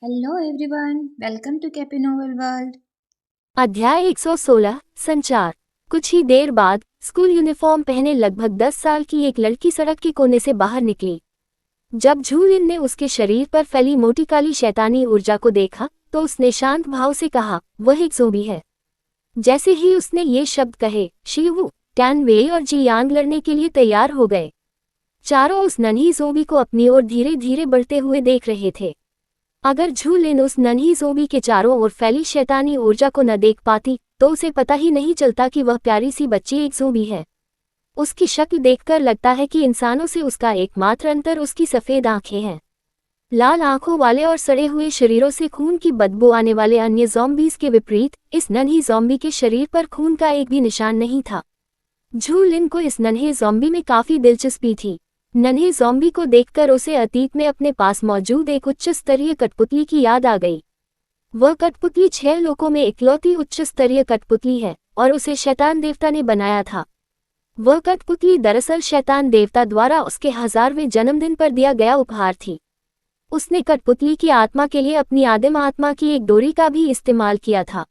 Hello everyone, welcome to Kappy novel world. अध्याय 116 संचार। कुछ ही देर बाद स्कूल यूनिफॉर्म पहने लगभग 10 साल की एक लड़की सड़क के कोने से बाहर निकली। जब झूलिन ने उसके शरीर पर फैली मोटी काली शैतानी ऊर्जा को देखा तो उसने शांत भाव से कहा, वह एक ज़ोंबी है। जैसे ही उसने ये शब्द कहे, शिवू, टैन वेई और जी यांग लड़ने के लिए तैयार हो गए। चारों उस नन्ही ज़ोंबी को अपनी ओर धीरे धीरे बढ़ते हुए देख रहे थे। अगर झूलिन उस नन्ही ज़ोंबी के चारों ओर फैली शैतानी ऊर्जा को न देख पाती तो उसे पता ही नहीं चलता कि वह प्यारी सी बच्ची एक ज़ोंबी है। उसकी शक्ल देखकर लगता है कि इंसानों से उसका एकमात्र अंतर उसकी सफ़ेद आंखें हैं। लाल आंखों वाले और सड़े हुए शरीरों से खून की बदबू आने वाले अन्य ज़ॉम्बीज़ के विपरीत इस नन्ही ज़ॉम्बी के शरीर पर खून का एक भी निशान नहीं था। झूलिन को इस नन्हे ज़ॉम्बी में काफ़ी दिलचस्पी थी। नन्हे ज़ॉम्बी को देखकर उसे अतीत में अपने पास मौजूद एक उच्च स्तरीय कठपुतली की याद आ गई। वह कठपुतली 6 लोगों में इकलौती उच्च स्तरीय कठपुतली है और उसे शैतान देवता ने बनाया था। वह कठपुतली दरअसल शैतान देवता द्वारा उसके 1000वें जन्मदिन पर दिया गया उपहार थी। उसने कठपुतली की आत्मा के लिए अपनी आदिम आत्मा की एक डोरी का भी इस्तेमाल किया था।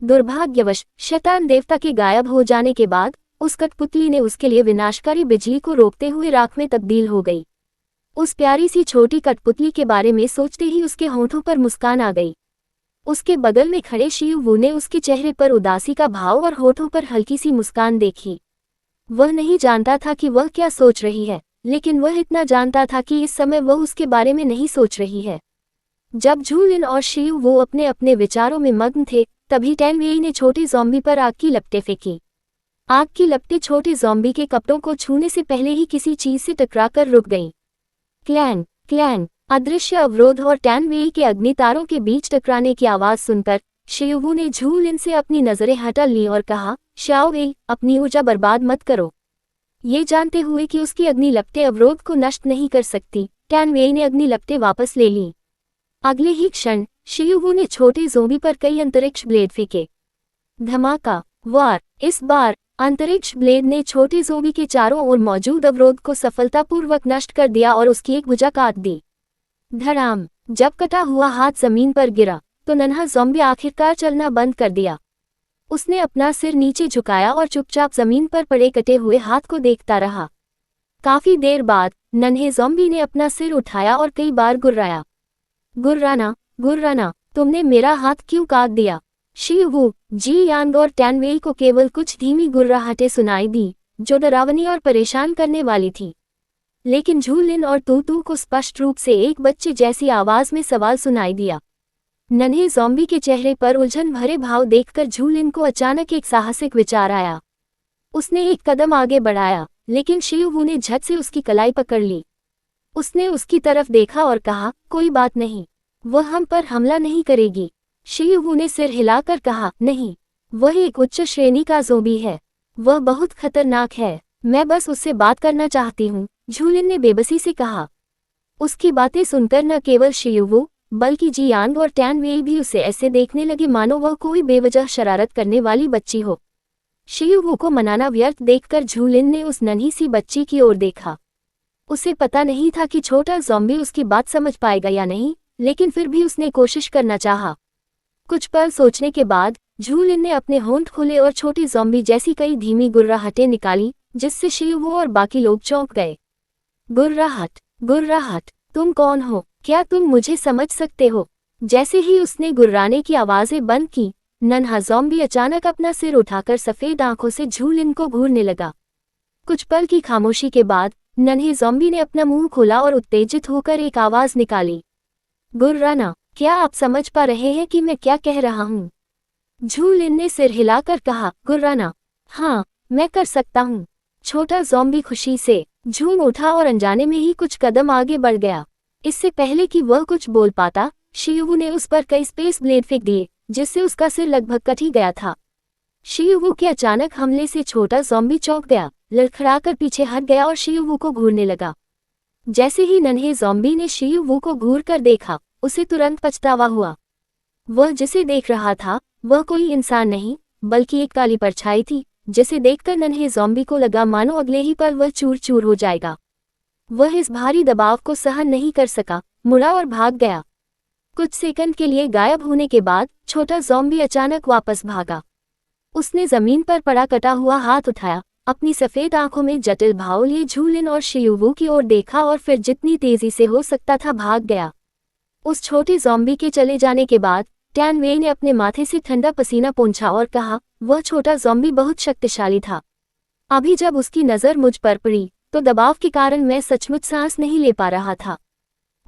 दुर्भाग्यवश शैतान देवता के गायब हो जाने के बाद उस कठपुतली ने उसके लिए विनाशकारी बिजली को रोकते हुए राख में तब्दील हो गई। उस प्यारी सी छोटी कठपुतली के बारे में सोचते ही उसके होंठों पर मुस्कान आ गई। उसके बगल में खड़े शिवू ने उसके चेहरे पर उदासी का भाव और होठों पर हल्की सी मुस्कान देखी। वह नहीं जानता था कि वह क्या सोच रही है, लेकिन वह इतना जानता था कि इस समय वह उसके बारे में नहीं सोच रही है। जब झूलिन और शिवू अपने अपने विचारों में मग्न थे, तभी टैन वेई ने छोटे ज़ॉम्बी पर आग की लपटें फेंकी। आग की लपटें छोटे ज़ॉम्बी के कपड़ों को छूने से पहले ही किसी चीज से टकराकर रुक गईं। क्लैंग क्लैंग, अदृश्य अवरोध और टैन वेई के अग्नि तारों के बीच टकराने की आवाज सुनकर शिवू ने झूलिन से अपनी नजरें हटा ली और कहा, शाओ वेई, अपनी ऊर्जा बर्बाद मत करो। ये जानते हुए कि उसकी अग्नि लपटें अवरोध को नष्ट नहीं कर सकती, टैन वेई ने अग्नि लपटें वापस ले लीं। अगले ही क्षण शिवू ने छोटे ज़ोंबी पर कई अंतरिक्ष ब्लेड फेंके। धमाका, वार! इस बार अंतरिक्ष ब्लेड ने छोटे ज़ोंबी के चारों ओर मौजूद अवरोध को सफलतापूर्वक नष्ट कर दिया और उसकी एक भुजा काट दी। धड़ाम! जब कटा हुआ हाथ जमीन पर गिरा तो नन्हा ज़ॉम्बी आखिरकार चलना बंद कर दिया। उसने अपना सिर नीचे झुकाया और चुपचाप जमीन पर पड़े कटे हुए हाथ को देखता रहा। काफी देर बाद नन्हे ज़ॉम्बी ने अपना सिर उठाया और कई बार गुर्राया। गुर्राना, गुर्राना, तुमने मेरा हाथ क्यों काट दिया? शिवू, जी यांग और टैन वेई को केवल कुछ धीमी गुर्राहटें सुनाई दी, जो डरावनी और परेशान करने वाली थी। लेकिन झूलिन और तूतू को स्पष्ट रूप से एक बच्चे जैसी आवाज में सवाल सुनाई दिया। नन्हे ज़ॉम्बी के चेहरे पर उलझन भरे भाव देखकर झूलिन को अचानक एक साहसिक विचार आया। उसने एक कदम आगे बढ़ाया, लेकिन शिवू ने झट से उसकी कलाई पकड़ ली। उसने उसकी तरफ देखा और कहा, कोई बात नहीं, वह हम पर हमला नहीं करेगी। शिवू ने सिर हिलाकर कहा, नहीं, वह एक उच्च श्रेणी का ज़ोंबी है। वह बहुत खतरनाक है। मैं बस उससे बात करना चाहती हूँ, झूलिन ने बेबसी से कहा। उसकी बातें सुनकर न केवल शिवू बल्कि जी यांग और टैन वेई भी उसे ऐसे देखने लगे मानो वह कोई बेवजह शरारत करने वाली बच्ची हो। शिवू को मनाना व्यर्थ देखकर झूलिन ने उस नन्ही सी बच्ची की ओर देखा। उसे पता नहीं था कि छोटा ज़ॉम्बी उसकी बात समझ पाएगा या नहीं, लेकिन फिर भी उसने कोशिश करना चाहा। कुछ पल सोचने के बाद झूलिन ने अपने होंठ खोले और छोटी ज़ॉम्बी जैसी कई धीमी गुर्राहटें निकाली, जिससे शिवू और बाकी लोग चौंक गए। गुर्राहट, गुर्राहट, तुम कौन हो? क्या तुम मुझे समझ सकते हो? जैसे ही उसने गुर्राने की आवाज़ें बंद की, नन्हा ज़ॉम्बी अचानक अपना सिर उठाकर सफ़ेद आंखों से झूलिन को घूरने लगा। कुछ पल की खामोशी के बाद नन्हे ज़ॉम्बी ने अपना मुंह खोला और उत्तेजित होकर एक आवाज़ निकाली, गुर्राना। क्या आप समझ पा रहे हैं कि मैं क्या कह रहा हूँ? झूलिन ने सिर हिलाकर कहा, गुर्राना, हाँ, मैं कर सकता हूँ। छोटा ज़ॉम्बी खुशी से झूम उठा और अनजाने में ही कुछ कदम आगे बढ़ गया। इससे पहले कि वह कुछ बोल पाता, शिवू ने उस पर कई स्पेस ब्लेड फेंक दिए, जिससे उसका सिर लगभग कट ही गया था। शिवू के अचानक हमले से छोटा ज़ॉम्बी चौंक गया, लड़खड़ाकर पीछे हट गया और शिवू को घूरने लगा। जैसे ही नन्हे ज़ॉम्बी ने शिवू को घूर कर देखा, उसे तुरंत पछतावा हुआ। वह जिसे देख रहा था वह कोई इंसान नहीं बल्कि एक काली परछाई थी, जिसे देखकर नन्हे ज़ॉम्बी को लगा मानो अगले ही पल वह चूर चूर हो जाएगा। वह इस भारी दबाव को सहन नहीं कर सका, मुड़ा और भाग गया। कुछ सेकंड के लिए गायब होने के बाद छोटा ज़ॉम्बी अचानक वापस भागा। उसने जमीन पर पड़ा कटा हुआ हाथ उठाया, अपनी सफेद आंखों में जटिल भाव लिए झूलिन और शियुवू की ओर देखा और फिर जितनी तेजी से हो सकता था भाग गया। उस छोटे ज़ॉम्बी के चले जाने के बाद टैन वेई ने अपने माथे से ठंडा पसीना पोंछा और कहा, वह छोटा ज़ॉम्बी बहुत शक्तिशाली था। अभी जब उसकी नज़र मुझ पर पड़ी तो दबाव के कारण मैं सचमुच सांस नहीं ले पा रहा था।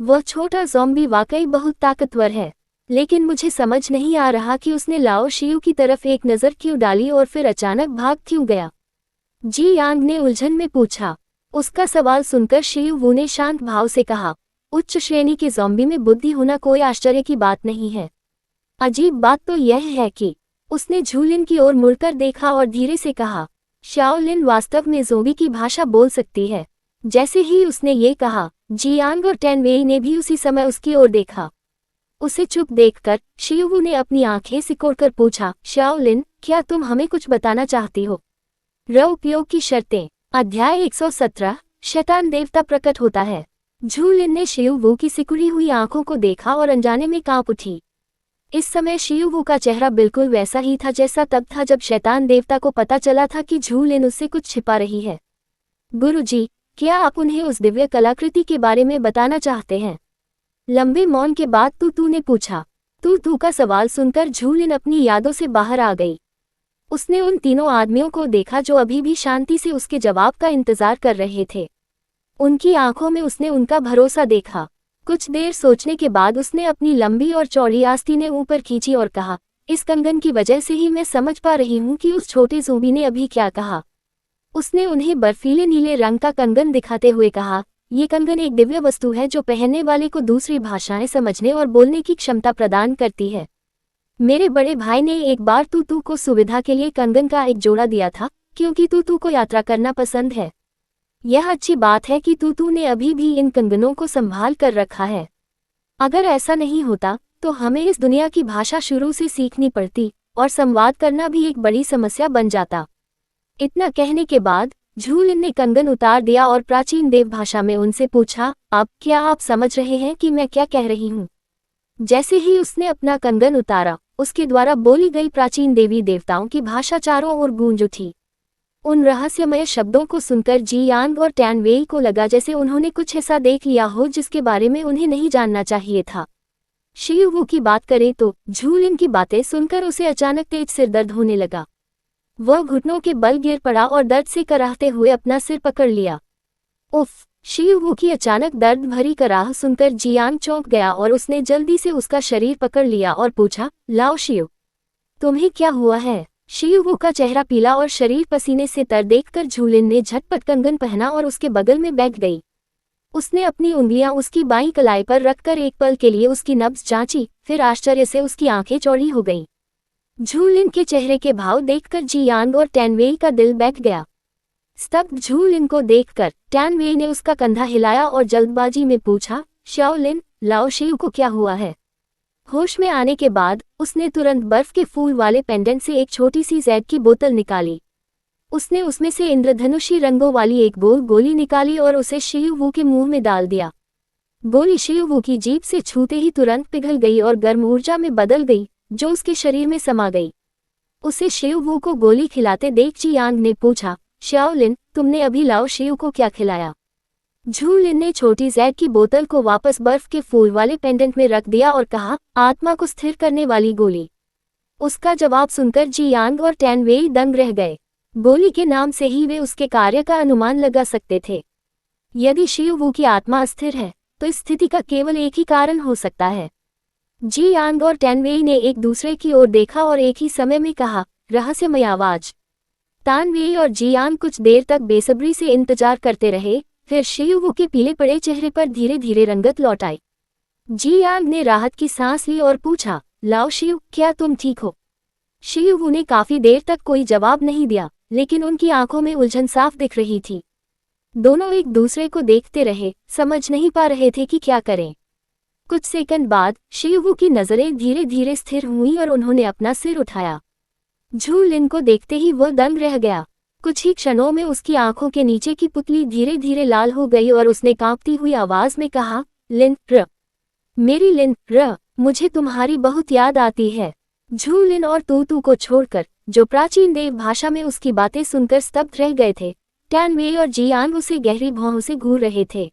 वह छोटा ज़ॉम्बी वाकई बहुत ताकतवर है, लेकिन मुझे समझ नहीं आ रहा कि उसने लाओ शियू की तरफ एक नज़र क्यों डाली और फिर अचानक भाग क्यों गया। जी यांग ने उलझन में पूछा। उसका सवाल सुनकर शियुवू ने शांत भाव से कहा, उच्च श्रेणी के ज़ॉम्बी में बुद्धि होना कोई आश्चर्य की बात नहीं है। अजीब बात तो यह है कि उसने झूलिन की ओर मुड़कर देखा और धीरे से कहा, शाओलिन वास्तव में ज़ोंबी की भाषा बोल सकती है। जैसे ही उसने ये कहा, जियांग और टैन वेई ने भी उसी समय उसकी ओर देखा। उसे चुप देखकर शियुवू ने अपनी आंखें सिकोड़कर पूछा, शाओलिन, क्या तुम हमें कुछ बताना चाहती हो? उपयोग की शर्तें। अध्याय 117, शैतान देवता प्रकट होता है। झूलिन ने शियुवू की सिकुड़ी हुई आंखों को देखा और अनजाने में कांप उठी। इस समय शियुवू का चेहरा बिल्कुल वैसा ही था जैसा तब था जब शैतान देवता को पता चला था कि झूलिन उससे कुछ छिपा रही है। गुरुजी, क्या आप उन्हें उस दिव्य कलाकृति के बारे में बताना चाहते हैं? लंबे मौन के बाद तू ने पूछा। तू का सवाल सुनकर झूलिन अपनी यादों से बाहर आ गई। उसने उन तीनों आदमियों को देखा जो अभी भी शांति से उसके जवाब का इंतजार कर रहे थे। उनकी आंखों में उसने उनका भरोसा देखा। कुछ देर सोचने के बाद उसने अपनी लंबी और चौड़ी आस्तीनें ऊपर खींची और कहा, इस कंगन की वजह से ही मैं समझ पा रही हूँ कि उस छोटे ज़ोंबी ने अभी क्या कहा। उसने उन्हें बर्फीले नीले रंग का कंगन दिखाते हुए कहा, ये कंगन एक दिव्य वस्तु है जो पहनने वाले को दूसरी भाषाएं समझने और बोलने की क्षमता प्रदान करती है। मेरे बड़े भाई ने एक बार तू को सुविधा के लिए कंगन का एक जोड़ा दिया था, क्योंकि तू को यात्रा करना पसंद है। यह अच्छी बात है कि तू ने अभी भी इन कंगनों को संभाल कर रखा है। अगर ऐसा नहीं होता तो हमें इस दुनिया की भाषा शुरू से सीखनी पड़ती और संवाद करना भी एक बड़ी समस्या बन जाता। इतना कहने के बाद झूलिन ने कंगन उतार दिया और प्राचीन देव भाषा में उनसे पूछा, अब क्या आप समझ रहे हैं कि मैं क्या कह रही हूँ? जैसे ही उसने अपना कंगन उतारा, उसके द्वारा बोली गई प्राचीन देवी देवताओं की भाषा चारों ओर गूंज उठी। उन रहस्यमय शब्दों को सुनकर जियांग और टैन वेई को लगा जैसे उन्होंने कुछ ऐसा देख लिया हो जिसके बारे में उन्हें नहीं जानना चाहिए था। शियुवू की बात करें तो झूलिन की बातें सुनकर उसे अचानक तेज सिर दर्द होने लगा। वह घुटनों के बल गिर पड़ा और दर्द से कराहते हुए अपना सिर पकड़ लिया। उफ! शियुवू की अचानक दर्द भरी कराह सुनकर जियांग चौंक गया और उसने जल्दी से उसका शरीर पकड़ लिया और पूछा, लाओ शियू, तुम्हें क्या हुआ है? शियुवू का चेहरा पीला और शरीर पसीने से तर देखकर झूलिन ने झटपट कंगन पहना और उसके बगल में बैठ गई। उसने अपनी उंगलियां उसकी बाईं कलाई पर रखकर एक पल के लिए उसकी नब्ज जांची, फिर आश्चर्य से उसकी आंखें चौड़ी हो गईं। झूलिन के चेहरे के भाव देखकर जियांग और टैन वेई का दिल बैठ गया। स्तब्ध झूलिन को देखकर टैन वेई ने उसका कंधा हिलाया और जल्दबाजी में पूछा, शाओलिन, लाओ शियू को क्या हुआ है? होश में आने के बाद उसने तुरंत बर्फ के फूल वाले पेंडेंट से एक छोटी सी जैड की बोतल निकाली। उसने उसमें से इंद्रधनुषी रंगों वाली एक गोल गोली निकाली और उसे शियुवू के मुंह में डाल दिया। गोली शियुवू की जीभ से छूते ही तुरंत पिघल गई और गर्म ऊर्जा में बदल गई, जो उसके शरीर में समा गई। उसे शियुवू को गोली खिलाते देख जियांग ने पूछा, शाओलिन, तुमने अभी लाओ शियू को क्या खिलाया? झूलिन ने छोटी जैड की बोतल को वापस बर्फ के फूल वाले पेंडेंट में रख दिया और कहा, आत्मा को स्थिर करने वाली गोली। उसका जवाब सुनकर जियांग और टैन वेई दंग रह गए। गोली के नाम से ही वे उसके कार्य का अनुमान लगा सकते थे। यदि शियुवू की आत्मा अस्थिर है तो इस स्थिति का केवल एक ही कारण हो सकता है। जियांग और टैन वेई ने एक दूसरे की ओर देखा और एक ही समय में कहा, रहस्यमय आवाज। टैन वेई और जियांग कुछ देर तक बेसब्री से इंतजार करते रहे, फिर शियुवू के पीले पड़े चेहरे पर धीरे धीरे रंगत लौट आई। जियांग ने राहत की सांस ली और पूछा, लाओ शियू, क्या तुम ठीक हो? शियुवू ने काफी देर तक कोई जवाब नहीं दिया, लेकिन उनकी आंखों में उलझन साफ दिख रही थी। दोनों एक दूसरे को देखते रहे, समझ नहीं पा रहे थे कि क्या करें। कुछ सेकंड बाद शियुवू की नजरें धीरे धीरे स्थिर हुईं और उन्होंने अपना सिर उठाया। झूलिन को देखते ही वह दंग रह गया। कुछ ही क्षणों में उसकी आंखों के नीचे की पुतली धीरे धीरे लाल हो गई और उसने कांपती हुई आवाज में कहा, लिन र, मेरी लिन र, मुझे तुम्हारी बहुत याद आती है। झूलिन और तूतू को छोड़कर, जो प्राचीन देव भाषा में उसकी बातें सुनकर स्तब्ध रह गए थे, टैन वेई और जियांग उसे गहरी भौहों से घूर रहे थे।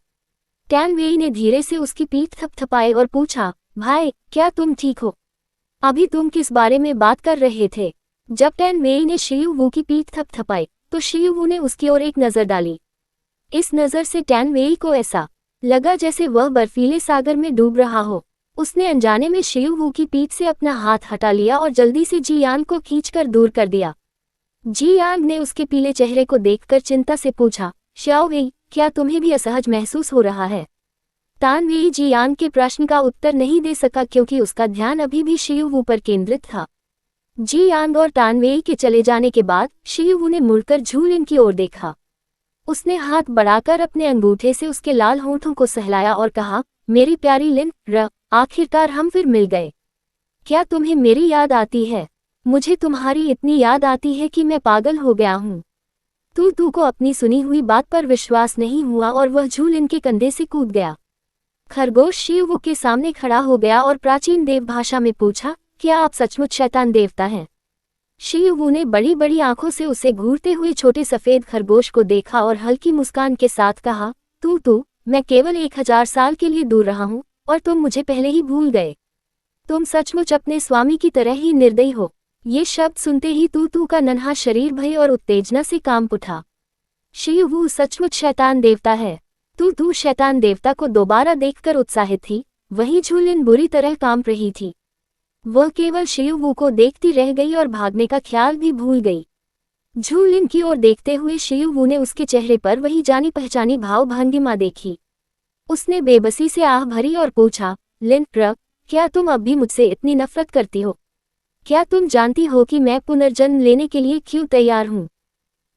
टैन वेई ने धीरे से उसकी पीठ थपथपाई और पूछा, भाई, क्या तुम ठीक हो? अभी तुम किस बारे में बात कर रहे थे? जब टैन वेई ने शियू वू की पीठ थपथपाई, तो शियू वू ने उसकी ओर एक नजर डाली। इस नजर से टैन वेई को ऐसा लगा जैसे वह बर्फीले सागर में डूब रहा हो। उसने अनजाने में शियू वू की पीठ से अपना हाथ हटा लिया और जल्दी से जियांग को खींचकर दूर कर दिया। जियांग ने उसके पीले चेहरे को देखकर चिंता से पूछा, श्याओ वेई, क्या तुम्हें भी असहज महसूस हो रहा है? तान वेई जियांग के प्रश्न का उत्तर नहीं दे सका क्योंकि उसका ध्यान अभी भी शियू वू पर केंद्रित था। जियांग और तान वेई के चले जाने के बाद शियू वू ने मुड़कर झूलिन की ओर देखा। उसने हाथ बढ़ाकर अपने अंगूठे से उसके लाल होंठों को सहलाया और कहा, मेरी प्यारी लिन, आखिरकार हम फिर मिल गए। क्या तुम्हें मेरी याद आती है? मुझे तुम्हारी इतनी याद आती है कि मैं पागल हो गया हूँ। तू को अपनी सुनी हुई बात पर विश्वास नहीं हुआ और वह झूलिन के कंधे से कूद गया। खरगोश शियू के सामने खड़ा हो गया और प्राचीन देव भाषा में पूछा, क्या आप सचमुच शैतान देवता हैं? शियू ने बड़ी बड़ी आंखों से उसे घूरते हुए छोटे सफेद खरगोश को देखा और हल्की मुस्कान के साथ कहा, तू, मैं केवल 1000 साल के लिए दूर रहा हूँ और तुम मुझे पहले ही भूल गए। तुम सचमुच अपने स्वामी की तरह ही निर्दयी हो। ये शब्द सुनते ही तू का नन्हा शरीर भय और उत्तेजना से कांप उठा। शियू सचमुच शैतान देवता है। तू शैतान देवता को दोबारा देखकर उत्साहित थी, वहीं झूलिन बुरी तरह कांप रही थी। वह केवल शियू को देखती रह गई और भागने का ख्याल भी भूल गई। झूलिन की ओर देखते हुए शियू ने उसके चेहरे पर वही जानी पहचानी भाव भंगिमा देखी। उसने बेबसी से आह भरी और पूछा, लिन, क्या तुम अब भी मुझसे इतनी नफरत करती हो? क्या तुम जानती हो कि मैं पुनर्जन्म लेने के लिए क्यों तैयार हूँ?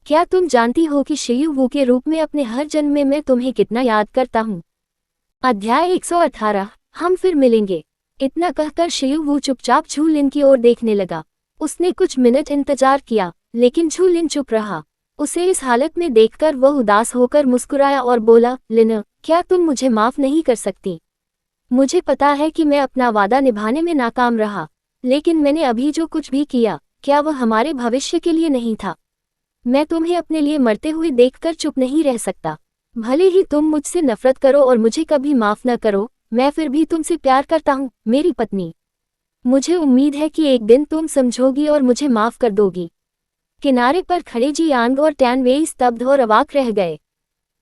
क्या तुम जानती हो कि शियू के रूप में अपने हर जन्म में मैं तुम्हें कितना याद करता हूँ? अध्याय 118, हम फिर मिलेंगे। इतना कहकर शियू चुपचाप झूलिन की ओर देखने लगा। उसने कुछ मिनट इंतजार किया, लेकिन झूलिन चुप रहा। उसे इस हालत में देखकर वह उदास होकर मुस्कुराया और बोला, लिन, क्या तुम मुझे माफ नहीं कर सकती? मुझे पता है कि मैं अपना वादा निभाने में नाकाम रहा, लेकिन मैंने अभी जो कुछ भी किया, क्या वह हमारे भविष्य के लिए नहीं था? मैं तुम्हें अपने लिए मरते हुए देखकर चुप नहीं रह सकता। भले ही तुम मुझसे नफरत करो और मुझे कभी माफ न करो, मैं फिर भी तुमसे प्यार करता हूँ, मेरी पत्नी। मुझे उम्मीद है कि एक दिन तुम समझोगी और मुझे माफ कर दोगी। किनारे पर खड़े जियांग और टैन वेई स्तब्ध और अवाक रह गए।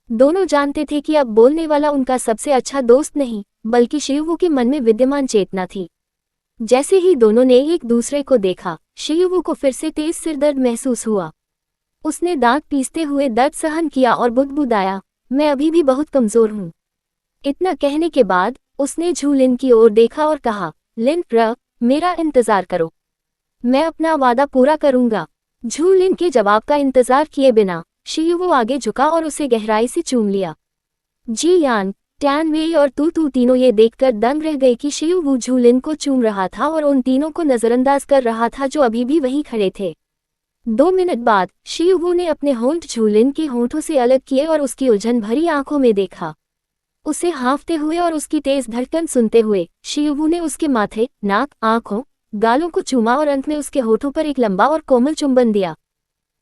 दोनों जानते थे कि अब बोलने वाला उनका सबसे अच्छा दोस्त नहीं, बल्कि शियू के मन में विद्यमान चेतना थी। जैसे ही दोनों ने एक दूसरे को देखा, शियू को फिर से तेज सिरदर्द महसूस हुआ। उसने दांत पीसते हुए दर्द सहन किया और बुदबुदाया, मैं अभी भी बहुत कमजोर हूँ। इतना कहने के बाद उसने झूलिन की ओर देखा और कहा, लिन, मेरा इंतजार करो, मैं अपना वादा पूरा करूंगा। झूलिन के जवाब का इंतजार किए बिना शियू आगे झुका और उसे गहराई से चूम लिया। जियांग, टैन वेई और तू तीनों ये देखकर दंग रह गए कि शियू झूलिन को चूम रहा था और उन तीनों को नजरअंदाज कर रहा था जो अभी भी वहीं खड़े थे। 2 मिनट बाद शियू ने अपने होंठ झूलिन के होंठों से अलग किए और उसकी उलझन भरी आंखों में देखा। उसे हाँफते हुए और उसकी तेज धड़कन सुनते हुए शियू ने उसके माथे, नाक, आंखों, गालों को चूमा और अंत में उसके होठों पर एक लंबा और कोमल चुंबन दिया।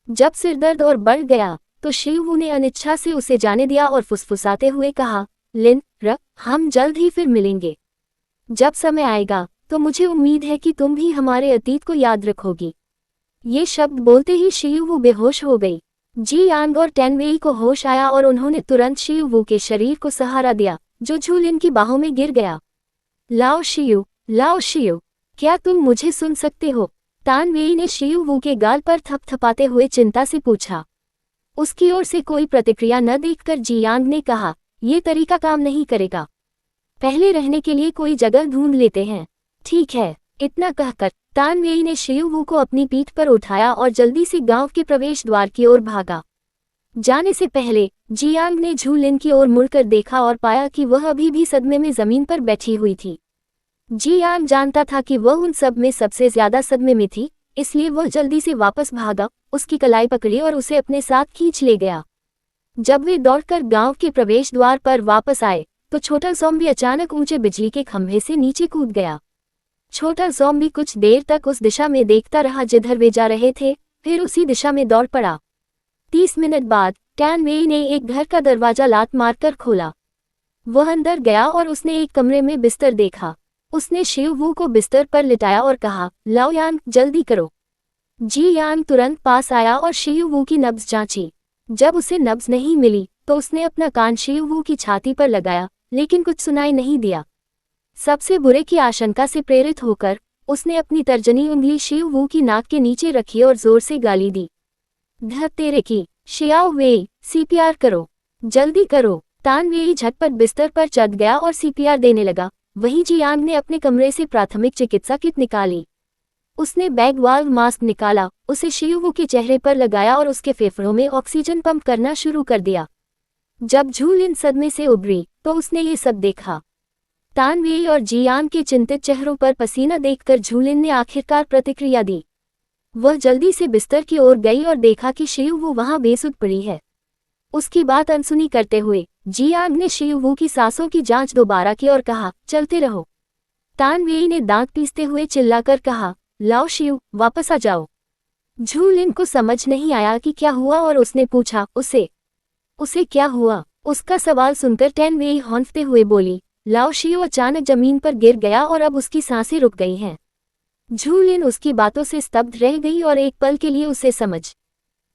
जब सिरदर्द और बढ़ गया तो शियू ने अनिच्छा से उसे जाने दिया और फुसफुसाते हुए कहा, लिन, हम जल्द ही फिर मिलेंगे। जब समय आएगा तो मुझे उम्मीद है कि तुम भी हमारे अतीत को याद रखोगी। ये शब्द बोलते ही शियू बेहोश हो गई। जियांग और टैन वेई को होश आया और उन्होंने तुरंत शियू के शरीर को सहारा दिया, जो झूलिन की बाहों में गिर गया। लाओ शियू, क्या तुम मुझे सुन सकते हो? तान वेई ने शियू के गाल पर थपथपाते हुए चिंता से पूछा। उसकी ओर से कोई प्रतिक्रिया न देखकर जियांग ने कहा, ये तरीका काम नहीं करेगा। पहले रहने के लिए कोई जगह ढूंढ लेते हैं। ठीक है। इतना कहकर तान वेई ने शियू को अपनी पीठ पर उठाया और जल्दी से गांव के प्रवेश द्वार की ओर भागा। जाने से पहले जियांग ने झूलिन की ओर मुड़कर देखा और पाया कि वह अभी भी सदमे में जमीन पर बैठी हुई थी। जियांग जानता था कि वह उन सब में सबसे ज्यादा सदमे में थी, इसलिए वह जल्दी से वापस भागा, उसकी कलाई पकड़ी और उसे अपने साथ खींच ले गया। जब वे दौड़कर गांव के प्रवेश द्वार पर वापस आए तो छोटा ज़ॉम्बी अचानक ऊंचे बिजली के खंभे से नीचे कूद गया। छोटा ज़ॉम्बी कुछ देर तक उस दिशा में देखता रहा जिधर वे जा रहे थे, फिर उसी दिशा में दौड़ पड़ा। 30 मिनट बाद टैन वेई ने एक घर का दरवाजा लात मारकर खोला। वह अंदर गया और उसने एक कमरे में बिस्तर देखा। उसने शिव वू को बिस्तर पर लिटाया और कहा, लाओ यांग, जल्दी करो। जी यांग तुरंत पास आया और शिव वू की नब्ज जांची। जब उसे नब्ज नहीं मिली तो उसने अपना कान शिव वू की छाती पर लगाया, लेकिन कुछ सुनाई नहीं दिया। सबसे बुरे की आशंका से प्रेरित होकर उसने अपनी तर्जनी उंगली शिव वू की नाक के नीचे रखी और जोर से गाली दी, धत तेरे की, शियाओ वेई, सीपीआर करो, जल्दी करो। तान वेई झटपट बिस्तर पर चढ़ गया और सीपीआर देने लगा। वहीं जियांग ने अपने कमरे से प्राथमिक चिकित्सा किट निकाली। उसने बैग वाल्व मास्क निकाला, उसे शिव वू के चेहरे पर लगाया और उसके फेफड़ों में ऑक्सीजन पंप करना शुरू कर दिया। जब झूलिन सदमे से उभरी तो उसने ये सब देखा। तान वेई और जियांग के चिंतित चेहरों पर पसीना देखकर झूलिन ने आखिरकार प्रतिक्रिया दी। वह जल्दी से बिस्तर की ओर गई और देखा कि शिव वू वहां बेसुध पड़ी है। उसकी बात अनसुनी करते हुए जियांग ने शिव वू की सांसों की जांच दोबारा की और कहा, चलते रहो। तान वेई ने दांत पीसते हुए चिल्लाकर कहा, लाओ शिव, वापस आ जाओ। झूलिन को समझ नहीं आया कि क्या हुआ और उसने पूछा, उसे क्या हुआ? उसका सवाल सुनकर टैन वेई हौंफते हुए बोली, लाओ शिव अचानक जमीन पर गिर गया और अब उसकी सांसें रुक गई हैं। झूलिन उसकी बातों से स्तब्ध रह गई और एक पल के लिए उसे समझ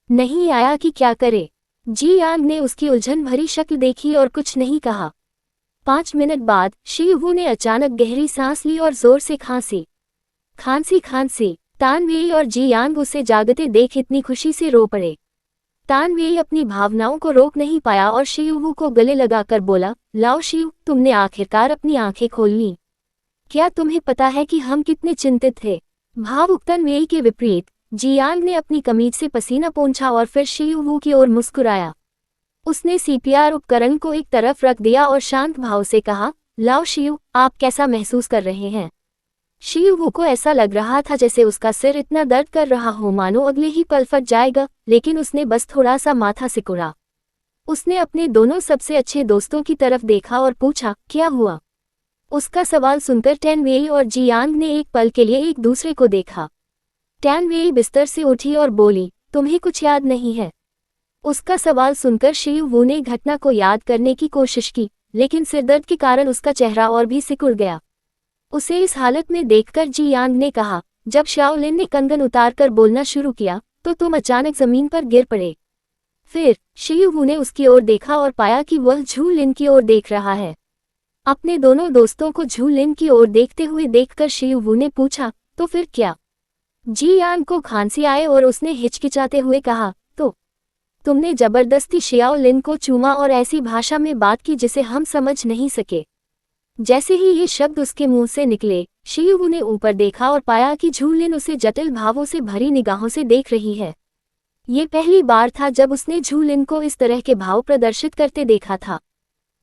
नहीं आया कि क्या करे। जियांग ने उसकी उलझन भरी शक्ल देखी और कुछ नहीं कहा। 5 मिनट बाद शिव वू ने अचानक गहरी सांस ली और जोर से खांसी। तान वेई और जियांग उसे जागते देख इतनी खुशी से रो पड़े। तान वेई अपनी भावनाओं को रोक नहीं पाया और शिव वू को गले लगाकर बोला, लाओ शिव, तुमने आखिरकार अपनी आंखें खोल ली। क्या तुम्हें पता है कि हम कितने चिंतित थे? भावुक तान वेई के विपरीत जियांग ने अपनी कमीज से पसीना पोंछा और फिर शिव वू की ओर मुस्कुराया। उसने सीपीआर उपकरण को एक तरफ रख दिया और शांत भाव से कहा, लाओ शिव, आप कैसा महसूस कर रहे हैं? शिव वू को ऐसा लग रहा था जैसे उसका सिर इतना दर्द कर रहा हो मानो अगले ही पल फट जाएगा, लेकिन उसने बस थोड़ा सा माथा सिकुड़ा। उसने अपने दोनों सबसे अच्छे दोस्तों की तरफ देखा और पूछा, क्या हुआ? उसका सवाल सुनकर टैन वेई और जियांग ने एक पल के लिए एक दूसरे को देखा। टैन वेई बिस्तर से उठी और बोली, तुम्हें कुछ याद नहीं है? उसका सवाल सुनकर शिव वू ने घटना को याद करने की कोशिश की, लेकिन सिरदर्द के कारण उसका चेहरा और भी सिकुड़ गया। उसे इस हालत में देखकर जियांग ने कहा, जब शाओलिन ने कंगन उतारकर बोलना शुरू किया तो तुम अचानक जमीन पर गिर पड़े। फिर शिव वू ने उसकी ओर देखा और पाया कि वह झूलिन की ओर देख रहा है। अपने दोनों दोस्तों को झूलिन की ओर देखते हुए देखकर शिव वू ने पूछा, तो फिर क्या? जियांग को खांसी आए और उसने हिचकिचाते हुए कहा, तो तुमने जबरदस्ती शाओलिन को चूमा और ऐसी भाषा में बात की जिसे हम समझ नहीं सके। जैसे ही ये शब्द उसके मुंह से निकले, शिव वू ने ऊपर देखा और पाया कि झूलिन उसे जटिल भावों से भरी निगाहों से देख रही है। ये पहली बार था जब उसने झूलिन को इस तरह के भाव प्रदर्शित करते देखा था।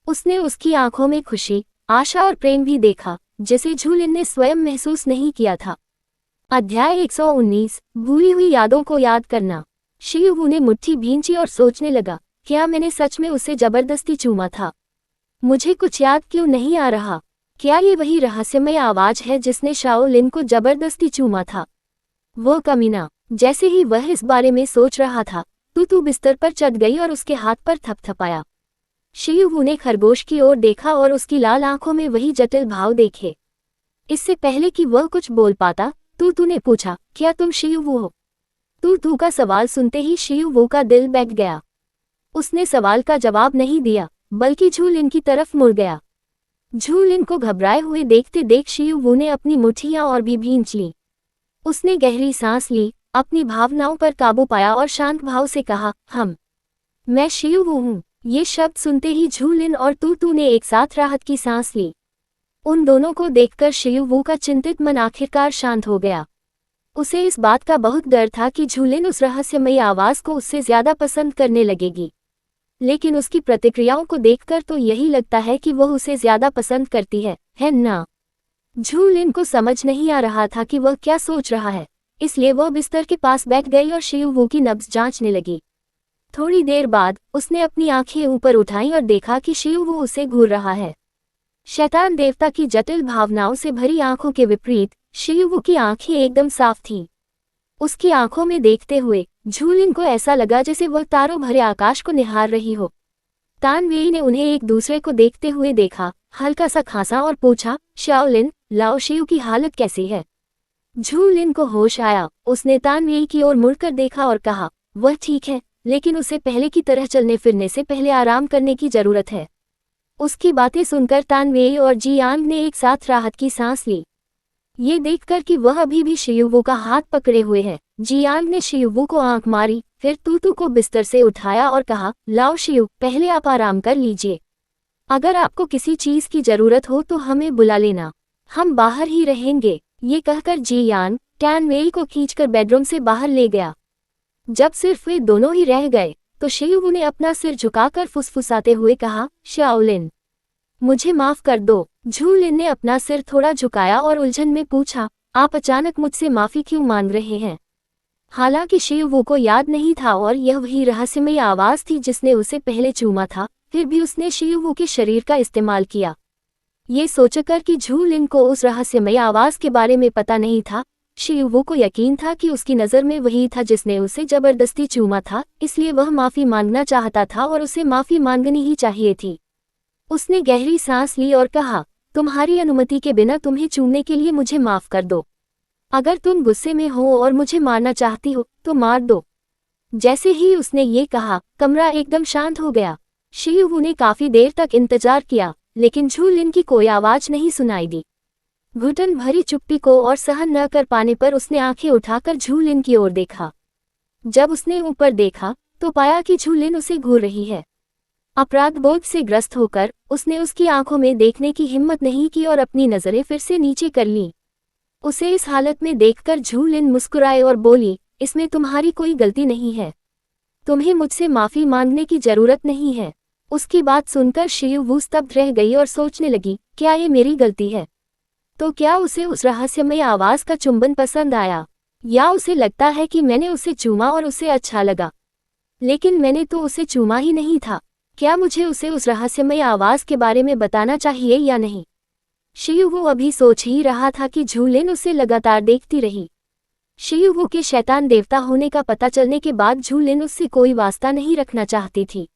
उसने उसकी आंखों में खुशी, आशा और प्रेम भी देखा, जिसे झूलिन ने स्वयं महसूस नहीं किया था। अध्याय 119, भूली हुई यादों को याद करना। शिव वू ने मुट्ठी भींची और सोचने लगा, क्या मैंने सच में उसे जबरदस्ती चूमा था? मुझे कुछ याद क्यों नहीं आ रहा? क्या ये वही रहस्यमय आवाज है जिसने शाओलिन को जबरदस्ती चूमा था? वो कमीना। जैसे ही वह इस बारे में सोच रहा था, तू बिस्तर पर चढ़ गई और उसके हाथ पर थपथपाया। शिव वू ने खरगोश की ओर देखा और उसकी लाल आंखों में वही जटिल भाव देखे। इससे पहले कि वह कुछ बोल पाता, तू ने पूछा, क्या तुम शिव वू हो? तू का सवाल सुनते ही शिव वू का दिल बैठ गया। उसने सवाल का जवाब नहीं दिया, बल्कि झूलिन की तरफ मुड़ गया। झूलिन को घबराए हुए देखते देख शिव वू ने अपनी मुट्ठियां और भी भींच ली। उसने गहरी सांस ली, अपनी भावनाओं पर काबू पाया और शांत भाव से कहा, मैं शिव वू हूँ। ये शब्द सुनते ही झूलिन और तू ने एक साथ राहत की सांस ली। उन दोनों को देखकर शिव वू का चिंतित मन आखिरकार शांत हो गया। उसे इस बात का बहुत डर था कि झूलिन उस रहस्यमयी आवाज को उससे ज्यादा पसंद करने लगेगी, लेकिन उसकी प्रतिक्रियाओं को देखकर तो यही लगता है कि वह उसे ज्यादा पसंद करती है ना? झूलिन को समझ नहीं आ रहा था कि वह क्या सोच रहा है, इसलिए वह बिस्तर के पास बैठ गई और शिव वू की नब्ज जांचने लगी। थोड़ी देर बाद उसने अपनी आंखें ऊपर उठाईं और देखा कि शिव वू उसे घूर रहा है। शैतान देवता की जटिल भावनाओं से भरी आंखों के विपरीत शियुवु की आंखें एकदम साफ थीं। उसकी आंखों में देखते हुए झूलिन को ऐसा लगा जैसे वह तारों भरे आकाश को निहार रही हो। तान वेई ने उन्हें एक दूसरे को देखते हुए देखा, हल्का सा खांसा और पूछा, शाओलिन, लाओ शियू की हालत कैसी है? झूलिन को होश आया। उसने तान वेई की ओर मुड़कर देखा और कहा, वह ठीक है, लेकिन उसे पहले की तरह चलने फिरने से पहले आराम करने की जरूरत है। उसकी बातें सुनकर तान वेई और जियांग ने एक साथ राहत की सांस ली। ये देखकर कि वह अभी भी शियुवु का हाथ पकड़े हुए है, जियांग ने शियुवु को आंख मारी, फिर तूतू को बिस्तर से उठाया और कहा, लाओ शियु, पहले आप आराम कर लीजिए। अगर आपको किसी चीज की जरूरत हो तो हमें बुला लेना, हम बाहर ही रहेंगे। ये कहकर जियांग टैन वेई को खींचकर बेडरूम से बाहर ले गया। जब सिर्फ वे दोनों ही रह गए तो शियुवु ने अपना सिर झुकाकर फुसफुसाते हुए कहा, शाओलिन, मुझे माफ कर दो। झूलिन ने अपना सिर थोड़ा झुकाया और उलझन में पूछा, आप अचानक मुझसे माफी क्यों मांग रहे हैं? हालांकि शियुवु को याद नहीं था और यह वही रहस्यमयी आवाज थी जिसने उसे पहले चूमा था, फिर भी उसने शियुवु के शरीर का इस्तेमाल किया। ये सोचकर कि झूलिन को उस रहस्यमयी आवाज के बारे में पता नहीं था, शियुवु को यकीन था कि उसकी नज़र में वही था जिसने उसे जबरदस्ती चूमा था, इसलिए वह माफी मांगना चाहता था और उसे माफी मांगनी ही चाहिए थी। उसने गहरी सांस ली और कहा, तुम्हारी अनुमति के बिना तुम्हें चूमने के लिए मुझे माफ कर दो। अगर तुम गुस्से में हो और मुझे मारना चाहती हो तो मार दो। जैसे ही उसने ये कहा, कमरा एकदम शांत हो गया। शियुवु ने काफी देर तक इंतजार किया, लेकिन झूलिन की कोई आवाज नहीं सुनाई दी। घुटन भरी चुप्पी को और सहन न कर पाने पर उसने आंखें उठाकर झूलिन की ओर देखा। जब उसने ऊपर देखा तो पाया कि झूलिन उसे घूर रही है। अपराध बोध से ग्रस्त होकर उसने उसकी आंखों में देखने की हिम्मत नहीं की और अपनी नजरें फिर से नीचे कर लीं। उसे इस हालत में देखकर झूलिन मुस्कुराए और बोली, इसमें तुम्हारी कोई गलती नहीं है, तुम्हें मुझसे माफी मांगने की जरूरत नहीं है। उसकी बात सुनकर शियुवु स्तब्ध रह गई और सोचने लगी, क्या ये मेरी गलती है? तो क्या उसे उस रहस्यमय आवाज का चुंबन पसंद आया, या उसे लगता है कि मैंने उसे चूमा और उसे अच्छा लगा? लेकिन मैंने तो उसे चूमा ही नहीं था। क्या मुझे उसे उस रहस्यमय आवाज के बारे में बताना चाहिए या नहीं? शियुवु अभी सोच ही रहा था कि झूलिन उसे लगातार देखती रही। शियुवु के शैतान देवता होने का पता चलने के बाद झूलिन उससे कोई वास्ता नहीं रखना चाहती थी,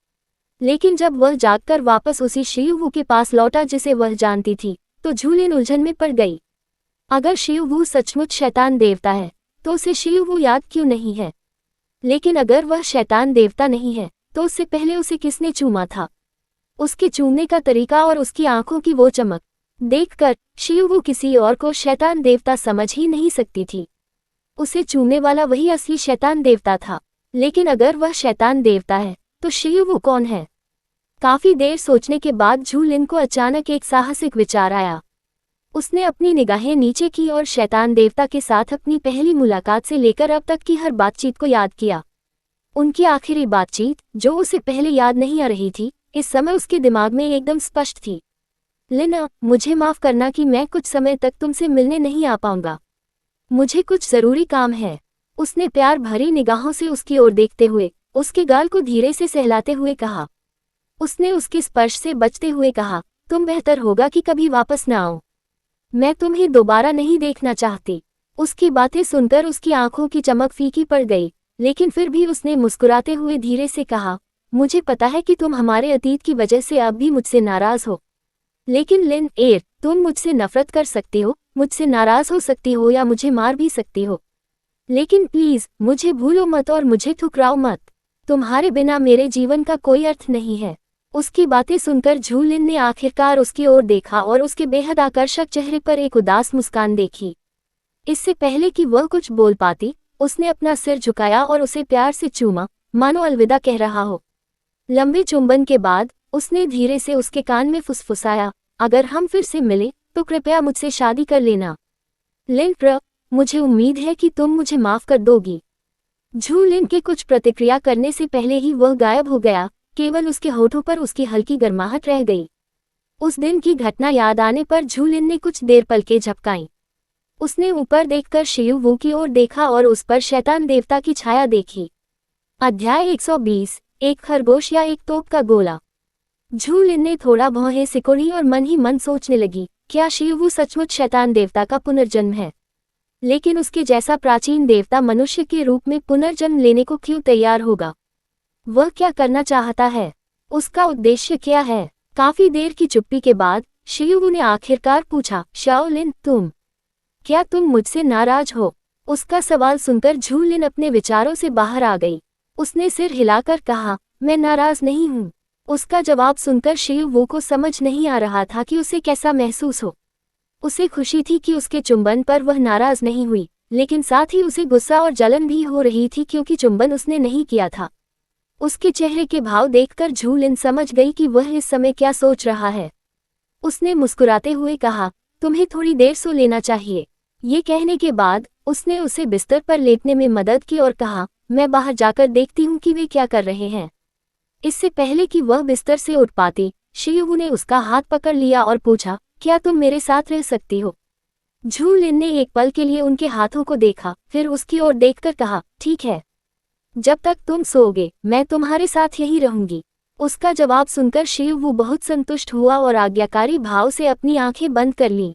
लेकिन जब वह जागकर वापस उसी शियुवु के पास लौटा जिसे वह जानती थी, तो झूलिन उलझन में पड़ गई। अगर शियुवु सचमुच शैतान देवता है तो उसे शियुवु याद क्यों नहीं है? लेकिन अगर वह शैतान देवता नहीं है तो उससे पहले उसे किसने चूमा था? उसके चूमने का तरीका और उसकी आंखों की वो चमक देखकर शियुवु किसी और को शैतान देवता समझ ही नहीं सकती थी। उसे चूमने वाला वही असली शैतान देवता था। लेकिन अगर वह शैतान देवता है तो शियुवु कौन है? काफी देर सोचने के बाद झूलिन को अचानक एक साहसिक विचार आया। उसने अपनी निगाहें नीचे की और शैतान देवता के साथ अपनी पहली मुलाकात से लेकर अब तक की हर बातचीत को याद किया। उनकी आखिरी बातचीत, जो उसे पहले याद नहीं आ रही थी, इस समय उसके दिमाग में एकदम स्पष्ट थी। लिना, मुझे माफ करना कि मैं कुछ समय तक तुमसे मिलने नहीं आ पाऊंगा, मुझे कुछ जरूरी काम है। उसने प्यार भरी निगाहों से उसकी ओर देखते हुए उसके गाल को धीरे से सहलाते हुए कहा। उसने उसके स्पर्श से बचते हुए कहा, तुम बेहतर होगा कि कभी वापस न आओ, मैं तुम्हें दोबारा नहीं देखना चाहती। उसकी बातें सुनकर उसकी आंखों की चमक फीकी पड़ गई, लेकिन फिर भी उसने मुस्कुराते हुए धीरे से कहा, मुझे पता है कि तुम हमारे अतीत की वजह से अब भी मुझसे नाराज हो, लेकिन लिन एयर, तुम मुझसे नफरत कर सकती हो, मुझसे नाराज हो सकती हो या मुझे मार भी सकती हो, लेकिन प्लीज मुझे भूलो मत और मुझे ठुकराओ मत। तुम्हारे बिना मेरे जीवन का कोई अर्थ नहीं है। उसकी बातें सुनकर झूलिन ने आखिरकार उसकी ओर देखा और उसके बेहद आकर्षक चेहरे पर एक उदास मुस्कान देखी। इससे पहले कि वह कुछ बोल पाती, उसने अपना सिर झुकाया और उसे प्यार से चूमा, मानो अलविदा कह रहा हो। लंबे चुंबन के बाद उसने धीरे से उसके कान में फुसफुसाया, अगर हम फिर से मिले तो कृपया मुझसे शादी कर लेना। लिन, मुझे उम्मीद है कि तुम मुझे माफ कर दोगी। झूलिन के कुछ प्रतिक्रिया करने से पहले ही वह गायब हो गया, केवल उसके होठों पर उसकी हल्की गर्माहट रह गई। उस दिन की घटना याद आने पर झूलिन ने कुछ देर पलकें झपकाईं। उसने ऊपर देखकर शियुवु की ओर देखा और उस पर शैतान देवता की छाया देखी। अध्याय 120, एक खरगोश या एक तोप का गोला। झूलिन ने थोड़ा भौहें सिकोड़ी और मन ही मन सोचने लगी, क्या शिवू सचमुच शैतान देवता का पुनर्जन्म है? लेकिन उसके जैसा प्राचीन देवता मनुष्य के रूप में पुनर्जन्म लेने को क्यों तैयार होगा? वह क्या करना चाहता है? उसका उद्देश्य क्या है? काफी देर की चुप्पी के बाद शिवू ने आखिरकार पूछा, शाओलिन, क्या तुम मुझसे नाराज हो? उसका सवाल सुनकर झूलिन अपने विचारों से बाहर आ गई। उसने सिर हिलाकर कहा, मैं नाराज नहीं हूँ। उसका जवाब सुनकर शिवू को समझ नहीं आ रहा था कि उसे कैसा महसूस हो। उसे खुशी थी कि उसके चुंबन पर वह नाराज नहीं हुई, लेकिन साथ ही उसे गुस्सा और जलन भी हो रही थी क्योंकि चुंबन उसने नहीं किया था। उसके चेहरे के भाव देखकर झूलिन समझ गई कि वह इस समय क्या सोच रहा है। उसने मुस्कुराते हुए कहा, तुम्हें थोड़ी देर सो लेना चाहिए। ये कहने के बाद उसने उसे बिस्तर पर लेटने में मदद की और कहा, मैं बाहर जाकर देखती हूँ कि वे क्या कर रहे हैं। इससे पहले कि वह बिस्तर से उठ पाती, शिवू ने उसका हाथ पकड़ लिया और पूछा, क्या तुम मेरे साथ रह सकती हो? झूलिन ने एक पल के लिए उनके हाथों को देखा, फिर उसकी ओर देखकर कहा, ठीक है। जब तक तुम सोओगे मैं तुम्हारे साथ यहीं रहूंगी। उसका जवाब सुनकर शिवू बहुत संतुष्ट हुआ और आज्ञाकारी भाव से अपनी आंखें बंद कर लीं।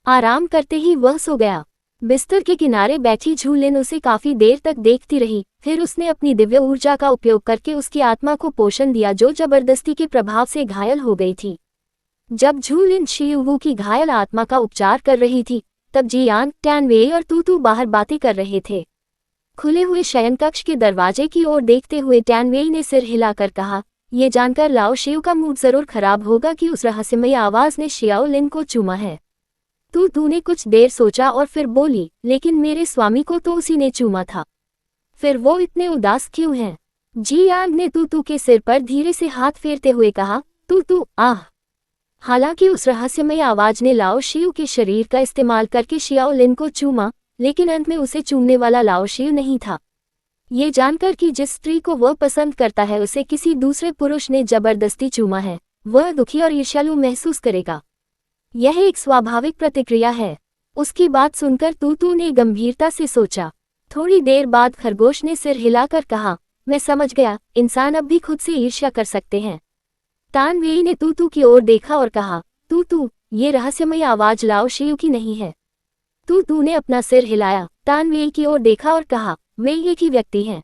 आराम करते ही वह सो गया। बिस्तर के किनारे बैठी झूलिन उसे काफी देर तक देखती रही, फिर उसने अपनी दिव्य ऊर्जा का उपयोग करके उसकी आत्मा को पोषण दिया जो जबरदस्ती के प्रभाव से घायल हो गई थी। जब झूलिन शिवू की घायल आत्मा का उपचार कर रही थी, तब जियांग, टैनवेई और तूतू बाहर बातें कर रहे थे। खुले हुए शयनकक्ष के दरवाजे की ओर देखते हुए टैनवेई ने सिर हिलाकर कहा, ये जानकर लाओ शिव का मूड जरूर खराब होगा कि उस रहस्यमयी आवाज ने शियाओलिन को चूमा है। तूने कुछ देर सोचा और फिर बोली, लेकिन मेरे स्वामी को तो उसी ने चूमा था। फिर वो इतने उदास क्यों हैं? जियांग ने तूतू के सिर पर धीरे से हाथ फेरते हुए कहा, तूतू, आह। हालांकि उस रहस्यमयी आवाज ने लाओ शिव के शरीर का इस्तेमाल करके शियाओलिन को चूमा, लेकिन अंत में उसे चूमने वाला लाओ शिव नहीं था। ये जानकर कि जिस स्त्री को वह पसंद करता है उसे किसी दूसरे पुरुष ने जबरदस्ती चूमा है, वह दुखी और ईर्ष्यालु महसूस करेगा। यह एक स्वाभाविक प्रतिक्रिया है। उसकी बात सुनकर तूतू ने गंभीरता से सोचा। थोड़ी देर बाद खरगोश ने सिर हिलाकर कहा, मैं समझ गया, इंसान अब भी खुद से ईर्ष्या कर सकते हैं। तानवेई ने तूतू की ओर देखा और कहा, तूतू, ये रहस्यमयी आवाज लाओ शिव की नहीं है। तूतू ने अपना सिर हिलाया, तानवेई की ओर देखा और कहा, वे एक ही व्यक्ति हैं।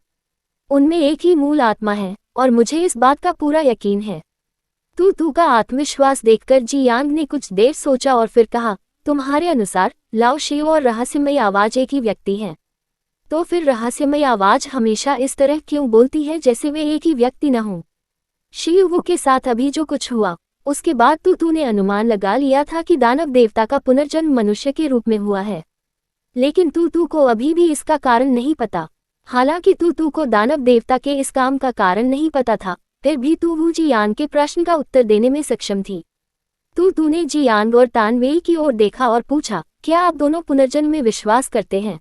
उनमें एक ही मूल आत्मा है और मुझे इस बात का पूरा यकीन है। तूतू का आत्मविश्वास देखकर जियांग ने कुछ देर सोचा और फिर कहा, तुम्हारे अनुसार लाओ शिव और रहस्यमयी आवाज एक ही व्यक्ति हैं। तो फिर रहस्यमयी आवाज हमेशा इस तरह क्यों बोलती है जैसे वे एक ही व्यक्ति न हों? शिव के साथ अभी जो कुछ हुआ, उसके बाद तूतू ने अनुमान लगा लिया था कि दानव देवता का पुनर्जन्म मनुष्य के रूप में हुआ है। लेकिन तूतू को अभी भी इसका कारण नहीं पता। हालांकि तूतू को दानव देवता के इस काम का कारण नहीं पता था, फिर भी तूतू जियांग के प्रश्न का उत्तर देने में सक्षम थी। तूतू ने जियांग और तानवेई की ओर देखा और पूछा, क्या आप दोनों पुनर्जन्म में विश्वास करते हैं?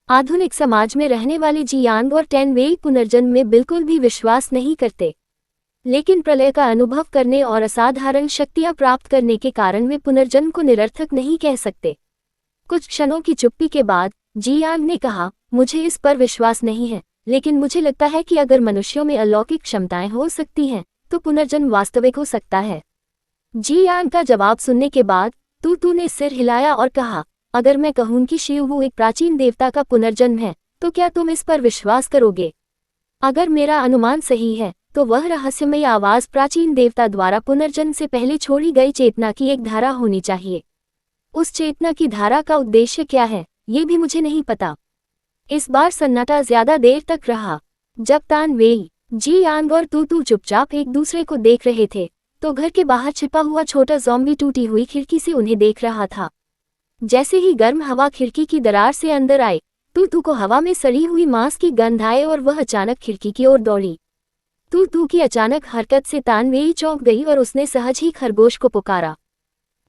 आधुनिक समाज में रहने वाले जियांग और टैनवेई पुनर्जन्म में बिल्कुल भी विश्वास नहीं करते, लेकिन प्रलय का अनुभव करने और असाधारण शक्तियां प्राप्त करने के कारण वे पुनर्जन्म को निरर्थक नहीं कह सकते। कुछ क्षणों की चुप्पी के बाद जियांग ने कहा, मुझे इस पर विश्वास नहीं है, लेकिन मुझे लगता है कि अगर मनुष्यों में अलौकिक क्षमताएं हो सकती हैं, तो पुनर्जन्म वास्तविक हो सकता है। जियांग का जवाब सुनने के बाद तूतू ने सिर हिलाया और कहा, अगर मैं कहूं कि शिवू एक प्राचीन देवता का पुनर्जन्म है, तो क्या तुम इस पर विश्वास करोगे? अगर मेरा अनुमान सही है, तो वह रहस्यमयी आवाज प्राचीन देवता द्वारा पुनर्जन्म से पहले छोड़ी गई चेतना की एक धारा होनी चाहिए। उस चेतना की धारा का उद्देश्य क्या है, ये भी मुझे नहीं पता। इस बार सन्नाटा ज्यादा देर तक रहा। जब तानवेई, जियांग और तूतू चुपचाप एक दूसरे को देख रहे थे, तो घर के बाहर छिपा हुआ छोटा ज़ॉम्बी टूटी हुई खिड़की से उन्हें देख रहा था। जैसे ही गर्म हवा खिड़की की दरार से अंदर आई, तूतू को हवा में सड़ी हुई मांस की गंध आए और वह अचानक खिड़की की ओर दौड़ी। तूतू की अचानक हरकत से तानवेई चौंक गई और उसने सहज ही खरगोश को पुकारा,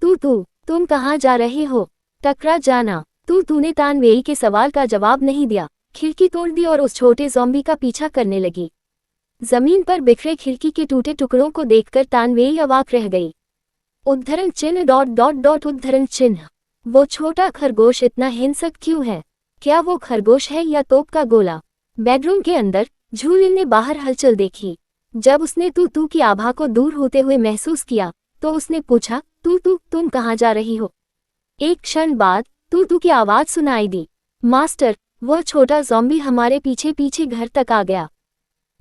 तूतू, तुम कहाँ जा रहे हो? टकरा जाना। तूतू ने तानवेई के सवाल का जवाब नहीं दिया, खिड़की तोड़ दी और उस छोटे ज़ॉम्बी का पीछा करने लगी। जमीन पर बिखरे खिड़की के टूटे टुकड़ों को देखकर तानवेई अवाक रह गई। उद्धरण चिन्ह ... उद्धरण चिन्ह। वो छोटा खरगोश इतना हिंसक क्यों है? क्या वो खरगोश है या तोप का गोला? बेडरूम के अंदर झूलिन ने बाहर हलचल देखी। जब उसने तू की आभा को दूर होते हुए महसूस किया तो उसने पूछा, तुम कहाँ जा रही हो? एक क्षण बाद तू की आवाज सुनाई दी, मास्टर, वह छोटा ज़ॉम्बी हमारे पीछे पीछे घर तक आ गया।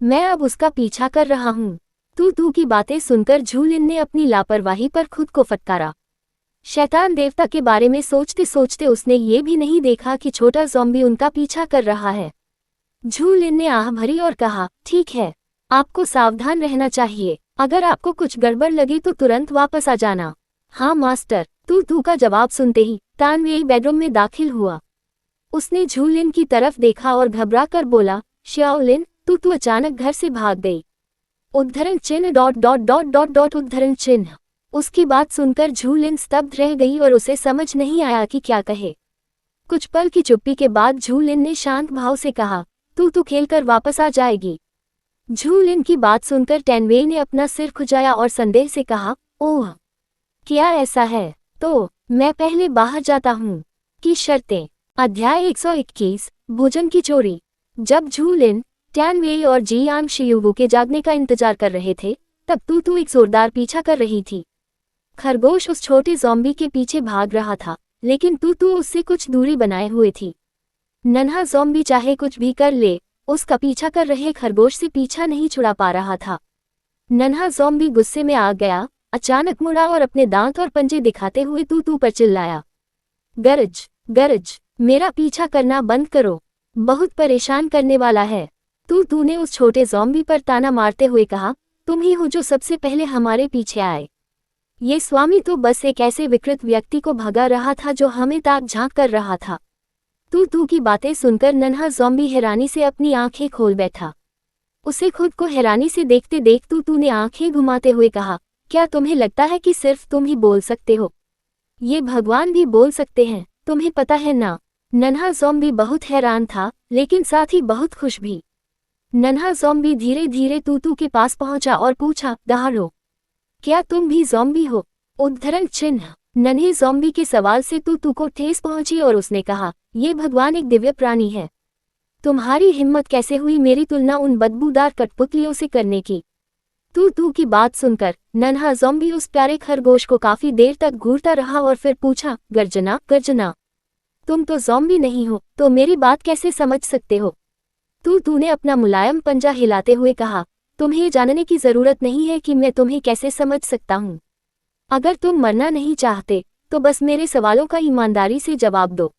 मैं अब उसका पीछा कर रहा हूँ। तू की बातें सुनकर झूलिन ने अपनी लापरवाही पर खुद को फटकारा। शैतान देवता के बारे में सोचते सोचते उसने ये भी नहीं देखा कि छोटा ज़ॉम्बी उनका पीछा कर रहा है। झूलिन ने आह भरी और कहा, ठीक है, आपको सावधान रहना चाहिए। अगर आपको कुछ गड़बड़ लगे तो तुरंत वापस आ जाना। हाँ मास्टर। तू का जवाब सुनते ही तानवेई बेडरूम में दाखिल हुआ। उसने झूलिन की तरफ देखा और घबरा कर बोला, शाओलिन, तू अचानक घर से भाग गई। उद्धरण चिन्ह dot dot dot dot dot उद्धरण चिन्ह। उसकी बात सुनकर झूलिन स्तब्ध रह गई और उसे समझ नहीं आया कि क्या कहे। कुछ पल की चुप्पी के बाद झूलिन ने शांत भाव से कहा, तू खेलकर वापस आ जाएगी। झूलिन की बात सुनकर टैनवेई ने अपना सिर खुजाया और संदेह से कहा, ओह, क्या ऐसा है? तो मैं पहले बाहर जाता हूँ। की शर्तें। अध्याय 121, भोजन की चोरी। जब झूलिन, टैनवेई और जियांग शियुवू के जागने का इंतजार कर रहे थे, तब तू एक जोरदार पीछा कर रही थी। खरगोश उस छोटे ज़ॉम्बी के पीछे भाग रहा था, लेकिन तू उससे कुछ दूरी बनाए हुए थी। नन्हा ज़ॉम्बी चाहे कुछ भी कर ले, उसका पीछा कर रहे खरगोश से पीछा नहीं छुड़ा पा रहा था। नन्हा ज़ॉम्बी गुस्से में आ गया, अचानक मुड़ा और अपने दांत और पंजे दिखाते हुए तू पर चिल्लाया, गरज गरज, मेरा पीछा करना बंद करो, बहुत परेशान करने वाला है। तू ने उस छोटे ज़ॉम्बी पर ताना मारते हुए कहा, तुम ही हो जो सबसे पहले हमारे पीछे आए। ये स्वामी तो बस एक ऐसे विकृत व्यक्ति को भगा रहा था जो हमें ताक झांक कर रहा था। तू की बातें सुनकर नन्हा ज़ॉम्बी हैरानी से अपनी आंखें खोल बैठा। उसे खुद को हैरानी से देखते देख तू ने आंखें घुमाते हुए कहा, क्या तुम्हें लगता है कि सिर्फ तुम ही बोल सकते हो? ये भगवान भी बोल सकते हैं, तुम्हें पता है ना? नन्हा ज़ॉम्बी बहुत हैरान था, लेकिन साथ ही बहुत खुश भी। नन्हा ज़ॉम्बी धीरे धीरे तू के पास पहुंचा और पूछा, दहाड़ो, क्या तुम भी ज़ॉम्बी हो? उद्धरण चिन्ह। नन्हे ज़ॉम्बी के सवाल से तू को ठेस पहुंची और उसने कहा, ये भगवान एक दिव्य प्राणी है। तुम्हारी हिम्मत कैसे हुई मेरी तुलना उन बदबूदार कठपुतलियों से करने की? तू की बात सुनकर नन्हा ज़ॉम्बी उस प्यारे खरगोश को काफी देर तक घूरता रहा और फिर पूछा, गर्जना गर्जना, तुम तो ज़ॉम्बी नहीं हो, तो मेरी बात कैसे समझ सकते हो? तूने अपना मुलायम पंजा हिलाते हुए कहा, तुम्हें जानने की जरूरत नहीं है कि मैं तुम्हें कैसे समझ सकता हूँ। अगर तुम मरना नहीं चाहते तो बस मेरे सवालों का ईमानदारी से जवाब दो।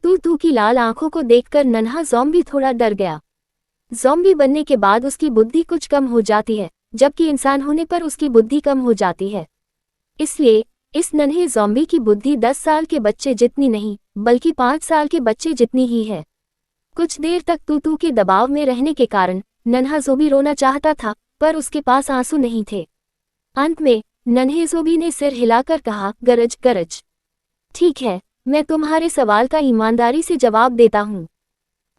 तू की लाल आंखों को देखकर नन्हा ज़ॉम्बी थोड़ा डर गया। ज़ॉम्बी बनने के बाद उसकी बुद्धि कुछ कम हो जाती है, जबकि इंसान होने पर उसकी बुद्धि कम हो जाती है। इसलिए इस नन्हे ज़ॉम्बी की बुद्धि 10 साल के बच्चे जितनी नहीं, बल्कि 5 साल के बच्चे जितनी ही है। कुछ देर तक तू के दबाव में रहने के कारण नन्हा ज़ॉम्बी रोना चाहता था, पर उसके पास आंसू नहीं थे। अंत में नन्हे ज़ॉम्बी ने सिर हिलाकर कहा, गरज गरज। ठीक है, मैं तुम्हारे सवाल का ईमानदारी से जवाब देता हूँ।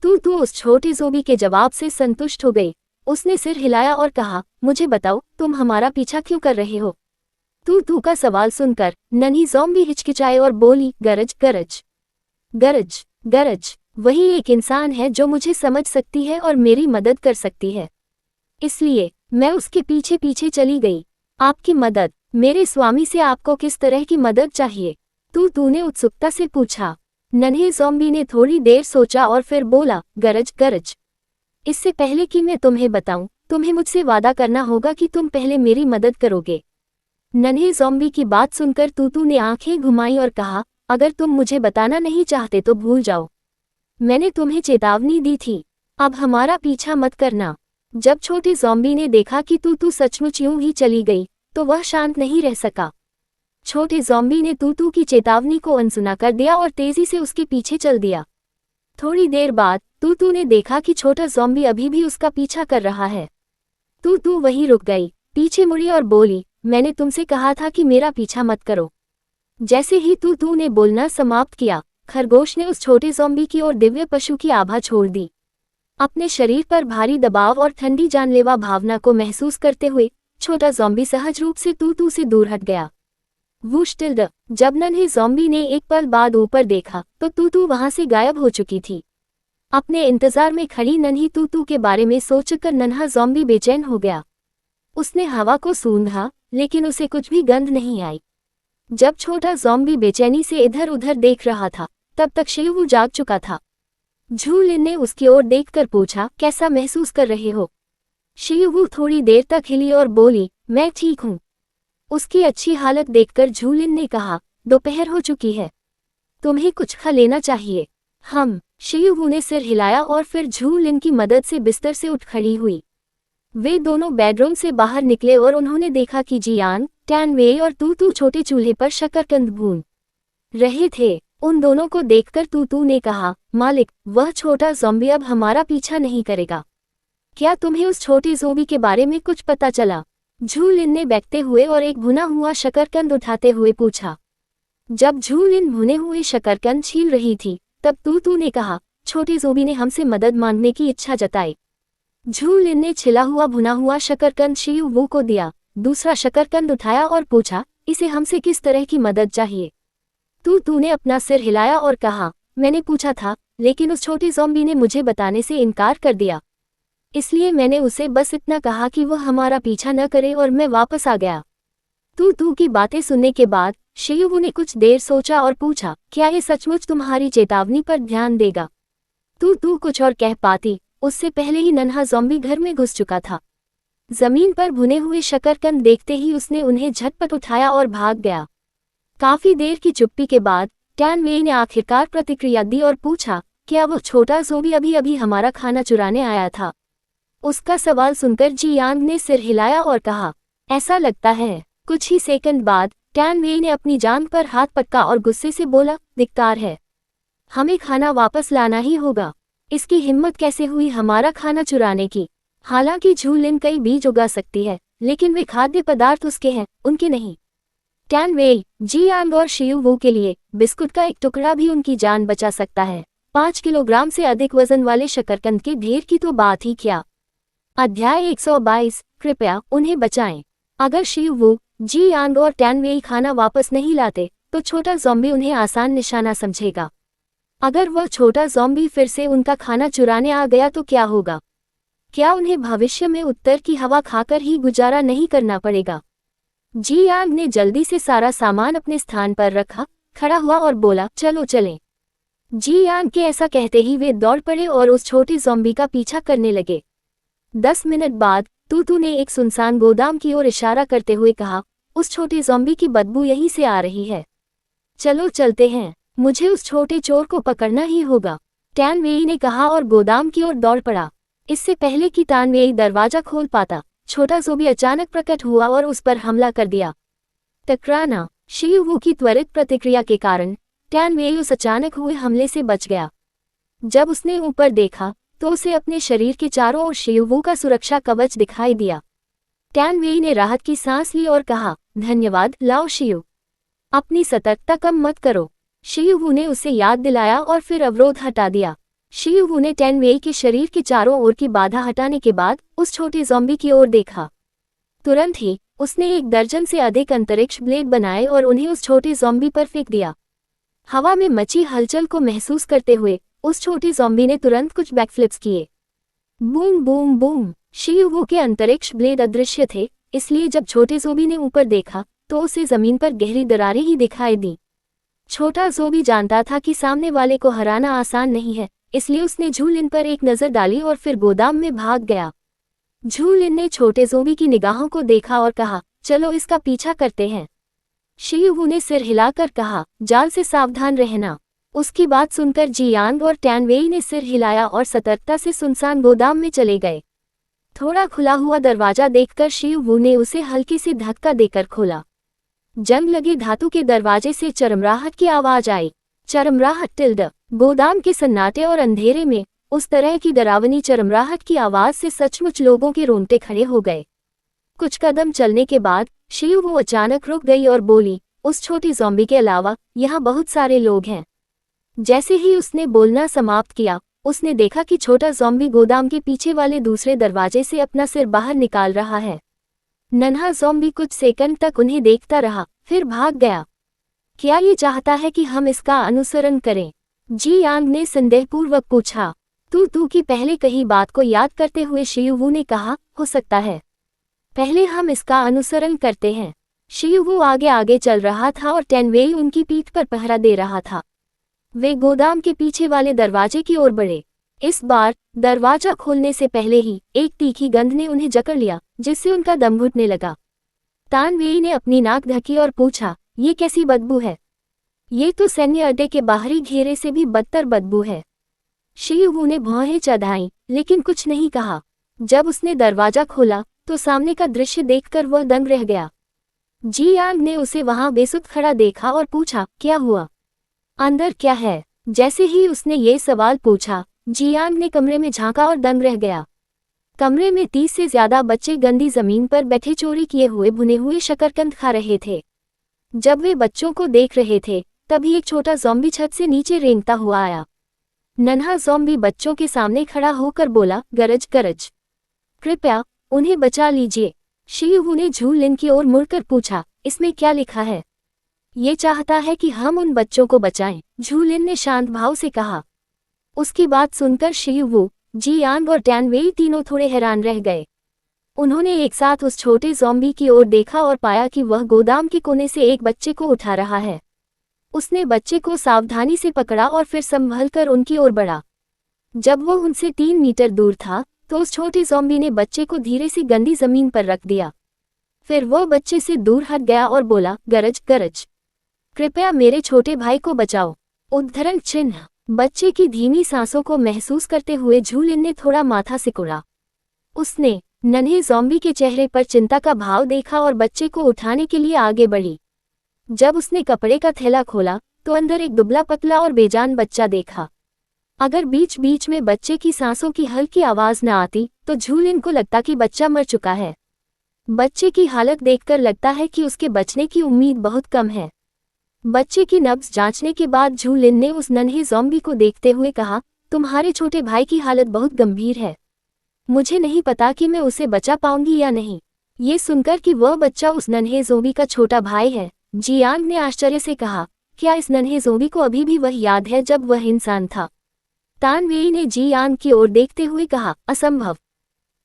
तू उस छोटे ज़ॉम्बी के जवाब से संतुष्ट हो गई। उसने सिर हिलाया और कहा, मुझे बताओ, तुम हमारा पीछा क्यों कर रहे हो? तू का सवाल सुनकर नन्ही ज़ॉम्बी हिचकिचाए और बोली, गरज गरज गरज गरज, वही एक इंसान है जो मुझे समझ सकती है और मेरी मदद कर सकती है, इसलिए मैं उसके पीछे पीछे चली गई। आपकी मदद? मेरे स्वामी से आपको किस तरह की मदद चाहिए? तूने उत्सुकता से पूछा। नन्हे ज़ॉम्बी ने थोड़ी देर सोचा और फिर बोला, गरज गरज, इससे पहले कि मैं तुम्हें बताऊं, तुम्हें मुझसे वादा करना होगा कि तुम पहले मेरी मदद करोगे। नन्हे ज़ॉम्बी की बात सुनकर तू ने आंखें घुमाई और कहा, अगर तुम मुझे बताना नहीं चाहते तो भूल जाओ, मैंने तुम्हें चेतावनी दी थी, अब हमारा पीछा मत करना। जब छोटे ज़ॉम्बी ने देखा कि तू सचमुच यूं ही चली गई, तो वह शांत नहीं रह सका। छोटे ज़ॉम्बी ने तू की चेतावनी को अनसुना कर दिया और तेजी से उसके पीछे चल दिया। थोड़ी देर बाद तू ने देखा कि छोटा ज़ॉम्बी अभी भी उसका पीछा कर रहा है। तू वहीं रुक गई, पीछे मुड़ी और बोली, मैंने तुमसे कहा था कि मेरा पीछा मत करो। जैसे ही तू ने बोलना समाप्त किया, खरगोश ने उस छोटे ज़ॉम्बी की ओर दिव्य पशु की आभा छोड़ दी। अपने शरीर पर भारी दबाव और ठंडी जानलेवा भावना को महसूस करते हुए छोटा ज़ॉम्बी सहज रूप से तू से दूर हट गया। Whoosh tilde. जब नन्हे ज़ॉम्बी ने एक पल बाद ऊपर देखा तो तू वहां से गायब हो चुकी थी। अपने इंतजार में खड़ी नन्ही तू के बारे में सोचकर नन्हा ज़ॉम्बी बेचैन हो गया। उसने हवा को सूंघा, लेकिन उसे कुछ भी गंध नहीं आई। जब छोटा ज़ॉम्बी बेचैनी से इधर उधर देख रहा था, तब तक शिवू जाग चुका था। झू लिन ने उसकी ओर देखकर पूछा, कैसा महसूस कर रहे हो? शिवू थोड़ी देर तक हिली और बोली, मैं ठीक हूँ। उसकी अच्छी हालत देखकर झू लिन ने कहा, दोपहर हो चुकी है, तुम्हें कुछ खा लेना चाहिए। शिवू ने सिर हिलाया और फिर झू लिन की मदद से बिस्तर से उठ खड़ी हुई। वे दोनों बेडरूम से बाहर निकले और उन्होंने देखा कि जियान, टैन वेई और तू छोटे चूल्हे पर शकरकंद भून रहे थे। उन दोनों को देखकर तू ने कहा, मालिक, वह छोटा ज़ॉम्बी अब हमारा पीछा नहीं करेगा। क्या तुम्हें उस छोटे ज़ॉम्बी के बारे में कुछ पता चला? झू लिन ने बैठते हुए और एक भुना हुआ शकरकंद उठाते हुए पूछा। जब झू लिन भुने हुए शकरकंद छील रही थी, तब तू ने कहा, छोटे ज़ॉम्बी ने हमसे मदद मांगने की इच्छा जताई। झू लिन ने छिला हुआ भुना हुआ शकरकंद शिवू को दिया, दूसरा शकरकंद उठाया और पूछा, इसे हमसे किस तरह की मदद चाहिए? तू ने अपना सिर हिलाया और कहा, मैंने पूछा था, लेकिन उस छोटे ज़ॉम्बी ने मुझे बताने से इनकार कर दिया। इसलिए मैंने उसे बस इतना कहा कि वह हमारा पीछा न करे और मैं वापस आ गया। तू की बातें सुनने के बाद शिवू ने कुछ देर सोचा और पूछा, क्या ये सचमुच तुम्हारी चेतावनी पर ध्यान देगा? तू कुछ और कह पाती, उससे पहले ही नन्हा ज़ॉम्बी घर में घुस चुका था। जमीन पर भुने हुए शकरकंद देखते ही उसने उन्हें झटपट उठाया और भाग गया। काफी देर की चुप्पी के बाद टैन वेई ने आखिरकार प्रतिक्रिया दी और पूछा, क्या वो छोटा ज़ॉम्बी अभी अभी हमारा खाना चुराने आया था? उसका सवाल सुनकर जी यांग ने सिर हिलाया और कहा, ऐसा लगता है। कुछ ही सेकंड बाद टैन वेई ने अपनी जान पर हाथ पटका और गुस्से से बोला, धिक्कार है, हमें खाना वापस लाना ही होगा। इसकी हिम्मत कैसे हुई हमारा खाना चुराने की? हालांकि झू लिन कई बीज उगा सकती है, लेकिन वे खाद्य पदार्थ उसके हैं, उनके नहीं। टैन वेई, जी यांग और शिवू के लिए बिस्कुट का एक टुकड़ा भी उनकी जान बचा सकता है। 5 किलोग्राम से अधिक वजन वाले शकरकंद के ढेर की तो बात ही क्या। अध्याय 122, कृपया उन्हें बचाएं। अगर शिवू, जी यांग और टैन वेई खाना वापस नहीं लाते, तो छोटा ज़ॉम्बी उन्हें आसान निशाना समझेगा। अगर वह छोटा ज़ॉम्बी फिर से उनका खाना चुराने आ गया तो क्या होगा? क्या उन्हें भविष्य में उत्तर की हवा खाकर ही गुजारा नहीं करना पड़ेगा? जी यांग ने जल्दी से सारा सामान अपने स्थान पर रखा, खड़ा हुआ और बोला, चलो चलें। जी यांग के ऐसा कहते ही वे दौड़ पड़े और उस छोटे ज़ॉम्बी का पीछा करने लगे। 10 मिनट बाद तू ने एक सुनसान गोदाम की ओर इशारा करते हुए कहा, उस छोटे ज़ॉम्बी की बदबू यहीं से आ रही है। चलो चलते हैं, मुझे उस छोटे चोर को पकड़ना ही होगा। टैन वेई ने कहा और गोदाम की ओर दौड़ पड़ा। इससे पहले कि टैन वेई दरवाजा खोल पाता, छोटा ज़ॉम्बी अचानक प्रकट हुआ और उस पर हमला कर दिया। टकराना। शिवू की त्वरित प्रतिक्रिया के कारण टैन वेई उस अचानक हुए हमले से बच गया। जब उसने ऊपर देखा तो उसे अपने शरीर के चारों ओर शिवू का सुरक्षा कवच दिखाई दिया। टैन वेई ने राहत की सांस ली और कहा, धन्यवाद लाओ शिव, अपनी सतर्कता कम मत करो। शिवू ने उसे याद दिलाया और फिर अवरोध हटा दिया। शिवू ने टैन वेई के शरीर के चारों ओर की बाधा हटाने के बाद उस छोटे ज़ॉम्बी की ओर देखा। तुरंत ही उसने 1 दर्जन से अधिक अंतरिक्ष ब्लेड बनाए और उन्हें उस छोटे ज़ॉम्बी पर फेंक दिया। हवा में मची हलचल को महसूस करते हुए उस छोटे ज़ॉम्बी ने तुरंत कुछ बैकफ्लिप्स किए। Boom boom boom. शिवू के अंतरिक्ष ब्लेड अदृश्य थे, इसलिए जब छोटे ज़ॉम्बी ने ऊपर देखा तो उसे जमीन पर गहरी दरारें ही दिखाई दी। छोटा ज़ॉम्बी जानता था कि सामने वाले को हराना आसान नहीं है, इसलिए उसने झू लिन पर एक नज़र डाली और फिर गोदाम में भाग गया। झू लिन ने छोटे ज़ॉम्बी की निगाहों को देखा और कहा, चलो इसका पीछा करते हैं। शिवू ने सिर हिलाकर कहा, जाल से सावधान रहना। उसकी बात सुनकर जी यांग और टैन वेई ने सिर हिलाया और सतर्कता से सुनसान गोदाम में चले गए। थोड़ा खुला हुआ दरवाजा देखकर शिवू ने उसे हल्की सी धक्का देकर खोला। जंग लगे धातु के दरवाजे से चरमराहट की आवाज आई। चरमराहट टिल्ड। गोदाम के सन्नाटे और अंधेरे में उस तरह की डरावनी चरमराहट की आवाज से सचमुच लोगों के रोंगटे खड़े हो गए। कुछ कदम चलने के बाद शिवू अचानक रुक गई और बोली, उस छोटी ज़ॉम्बी के अलावा यहाँ बहुत सारे लोग हैं। जैसे ही उसने बोलना समाप्त किया, उसने देखा कि छोटा ज़ॉम्बी गोदाम के पीछे वाले दूसरे दरवाजे से अपना सिर बाहर निकाल रहा है। नन्हा ज़ॉम्बी कुछ सेकंड तक उन्हें देखता रहा, फिर भाग गया। क्या ये चाहता है कि हम इसका अनुसरण करें? जी यांग ने संदेहपूर्वक पूछा। तू की पहले कही बात को याद करते हुए शिवू ने कहा, हो सकता है। पहले हम इसका अनुसरण करते हैं। शिवू आगे आगे चल रहा था और टेनवेई उनकी पीठ पर पहरा दे रहा था। वे गोदाम के पीछे वाले दरवाजे की ओर बढ़े। इस बार दरवाजा खोलने से पहले ही एक तीखी गंध ने उन्हें जकड़ लिया, जिससे उनका दम घुटने लगा। तानवेई ने अपनी नाक ढकी और पूछा, ये कैसी बदबू है? ये तो सैन्य अड्डे के बाहरी घेरे से भी बदतर बदबू है। शिवू ने भौहें चढ़ाईं, लेकिन कुछ नहीं कहा। जब उसने दरवाजा खोला तो सामने का दृश्य देखकर वह दंग रह गया। जियांग ने उसे वहां बेसुध खड़ा देखा और पूछा, क्या हुआ? अंदर क्या है? जैसे ही उसने ये सवाल पूछा, जियांग ने कमरे में झांका और दंग रह गया। कमरे में 30 से ज्यादा बच्चे गंदी जमीन पर बैठे चोरी किए हुए भुने हुए शकरकंद खा रहे थे। जब वे बच्चों को देख रहे थे, तभी एक छोटा ज़ॉम्बी छत से नीचे रेंगता हुआ आया। नन्हा ज़ॉम्बी बच्चों के सामने खड़ा होकर बोला, गरज गरज, कृपया उन्हें बचा लीजिए। शिवू ने झू लिन की ओर मुड़कर पूछा, इसमें क्या लिखा है? ये चाहता है कि हम उन बच्चों को बचाएं, झू लिन ने शांत भाव से कहा। उसकी बात सुनकर शिवू, जियांग और टैनवेई तीनों थोड़े हैरान रह गए। उन्होंने एक साथ उस छोटे ज़ॉम्बी की ओर देखा और पाया कि वह गोदाम के कोने से एक बच्चे को उठा रहा है। उसने बच्चे को सावधानी से पकड़ा और फिर संभलकर उनकी ओर बढ़ा। जब वह उनसे 3 मीटर दूर था, तो उस छोटे ज़ॉम्बी ने बच्चे को धीरे से गंदी जमीन पर रख दिया। फिर वह बच्चे से दूर हट गया और बोला, गरज गरज, कृपया मेरे छोटे भाई को बचाओ। उद्धरण चिन्ह। बच्चे की धीमी सांसों को महसूस करते हुए झू लिन ने थोड़ा माथा सिकुड़ा। उसने नन्हे ज़ॉम्बी के चेहरे पर चिंता का भाव देखा और बच्चे को उठाने के लिए आगे बढ़ी। जब उसने कपड़े का थैला खोला तो अंदर एक दुबला पतला और बेजान बच्चा देखा। अगर बीच बीच में बच्चे की सांसों की हल्की आवाज न आती तो झू लिन को लगता कि बच्चा मर चुका है। बच्चे की हालत देखकर लगता है कि उसके बचने की उम्मीद बहुत कम है। बच्चे की नब्ज जांचने के बाद झू लिन ने उस नन्हे ज़ॉम्बी को देखते हुए कहा, तुम्हारे छोटे भाई की हालत बहुत गंभीर है। मुझे नहीं पता कि मैं उसे बचा पाऊंगी या नहीं। ये सुनकर कि वह बच्चा उस नन्हे ज़ॉम्बी का छोटा भाई है, जियांग ने आश्चर्य से कहा, क्या इस नन्हे ज़ॉम्बी को अभी भी वह याद है जब वह इंसान था? तानवेई ने जियांग की ओर देखते हुए कहा, असंभव।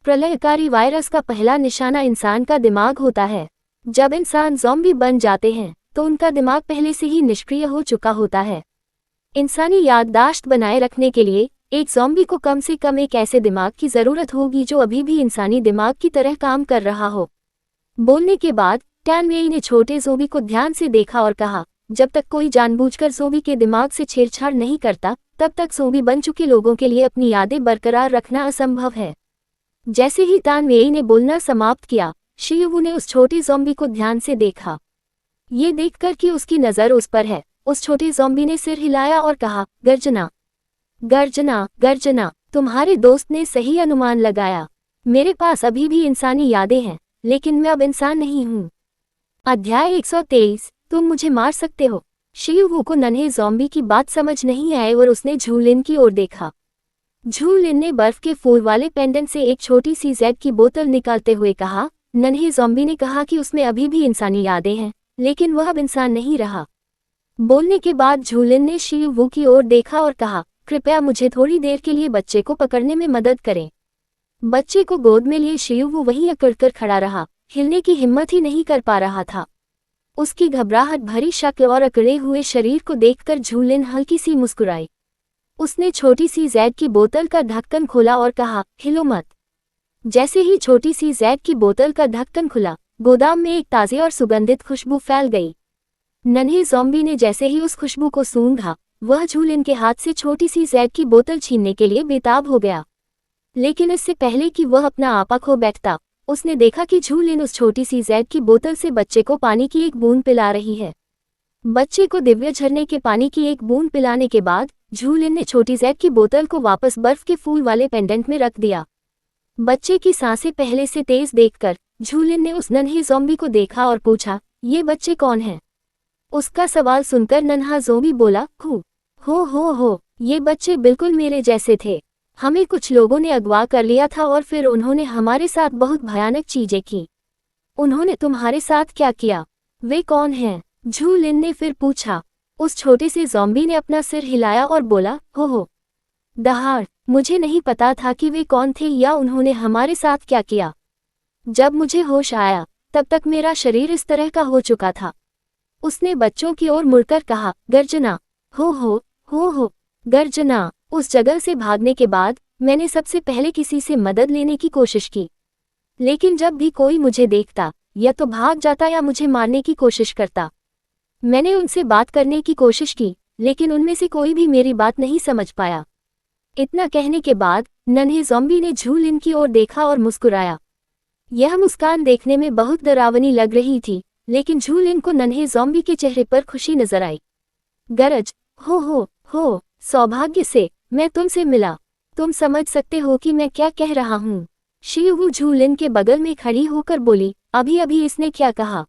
प्रलयकारी वायरस का पहला निशाना इंसान का दिमाग होता है। जब इंसान ज़ॉम्बी बन जाते हैं तो उनका दिमाग पहले से ही निष्क्रिय हो चुका होता है। इंसानी याददाश्त बनाए रखने के लिए एक ज़ॉम्बी को कम से कम एक ऐसे दिमाग की ज़रूरत होगी जो अभी भी इंसानी दिमाग की तरह काम कर रहा हो। बोलने के बाद टैनवेई ने छोटे ज़ॉम्बी को ध्यान से देखा और कहा, जब तक कोई जानबूझकर ज़ॉम्बी के दिमाग से छेड़छाड़ नहीं करता, तब तक ज़ॉम्बी बन चुके लोगों के लिए अपनी यादें बरकरार रखना असंभव है। जैसे ही तानवेई ने बोलना समाप्त किया, शिवू ने उस छोटे ज़ॉम्बी को ध्यान से देखा। ये देखकर कि उसकी नज़र उस पर है, उस छोटे ज़ॉम्बी ने सिर हिलाया और कहा, गर्जना गर्जना गर्जना, तुम्हारे दोस्त ने सही अनुमान लगाया। मेरे पास अभी भी इंसानी यादें हैं, लेकिन मैं अब इंसान नहीं हूँ। अध्याय 123, तुम मुझे मार सकते हो। शिवू को नन्हे ज़ॉम्बी की बात समझ नहीं आई और उसने झू लिन की ओर देखा। झू लिन ने बर्फ के फूल वाले पेंडेंट से एक छोटी सी जेड की बोतल निकालते हुए कहा। नन्हे ज़ॉम्बी ने कहा कि उसमें अभी भी इंसानी यादें हैं, लेकिन वह अब इंसान नहीं रहा। बोलने के बाद झू लिन ने शिवू की ओर देखा और कहा, कृपया मुझे थोड़ी देर के लिए बच्चे को पकड़ने में मदद करें। बच्चे को गोद में लिए शिवू वहीं अकड़कर खड़ा रहा, हिलने की हिम्मत ही नहीं कर पा रहा था। उसकी घबराहट भरी शक्ल और अकड़े हुए शरीर को देखकर झू लिन हल्की सी मुस्कुराई। उसने छोटी सी जेड की बोतल का ढक्कन खोला और कहा, हिलो मत। जैसे ही छोटी सी जेड की बोतल का ढक्कन खुला, गोदाम में एक ताज़ी और सुगंधित खुशबू फैल गई। नन्हे ज़ॉम्बी ने जैसे ही उस खुशबू को सूंघा, वह झू लिन के हाथ से छोटी सी जेड की बोतल छीनने के लिए बेताब हो गया। लेकिन इससे पहले कि वह अपना आपा खो बैठता, उसने देखा कि झू लिन उस छोटी सी जेड की बोतल से बच्चे को पानी की एक बूंद पिला रही है। बच्चे को दिव्य झरने के पानी की एक बूंद पिलाने के बाद झू लिन ने छोटी जेड की बोतल को वापस बर्फ के फूल वाले पेंडेंट में रख दिया। बच्चे की सांसें पहले से तेज देखकर झू लिन ने उस नन्हे ज़ॉम्बी को देखा और पूछा, ये बच्चे कौन हैं? उसका सवाल सुनकर नन्हा ज़ॉम्बी बोला, हो, ये बच्चे बिल्कुल मेरे जैसे थे। हमें कुछ लोगों ने अगवा कर लिया था और फिर उन्होंने हमारे साथ बहुत भयानक चीजें की। उन्होंने तुम्हारे साथ क्या किया? वे कौन हैं? झू लिन ने फिर पूछा। उस छोटे से ज़ॉम्बी ने अपना सिर हिलाया और बोला, हो दहाड़, मुझे नहीं पता था कि वे कौन थे या उन्होंने हमारे साथ क्या किया। जब मुझे होश आया तब तक मेरा शरीर इस तरह का हो चुका था। उसने बच्चों की ओर मुड़कर कहा, गर्जना, हो, गर्जना। उस जगह से भागने के बाद मैंने सबसे पहले किसी से मदद लेने की कोशिश की, लेकिन जब भी कोई मुझे देखता या तो भाग जाता या मुझे मारने की कोशिश करता। मैंने उनसे बात करने की कोशिश की, लेकिन उनमें से कोई भी मेरी बात नहीं समझ पाया। इतना कहने के बाद नन्हे ज़ॉम्बी ने झूलिन की ओर देखा और मुस्कुराया। यह मुस्कान देखने में बहुत डरावनी लग रही थी, लेकिन झूलिन को नन्हे ज़ॉम्बी के चेहरे पर खुशी नजर आई। गरज, हो, सौभाग्य से मैं तुमसे मिला। तुम समझ सकते हो कि मैं क्या कह रहा हूँ। शिवू झूलिन के बगल में खड़ी होकर बोली, अभी अभी इसने क्या कहा?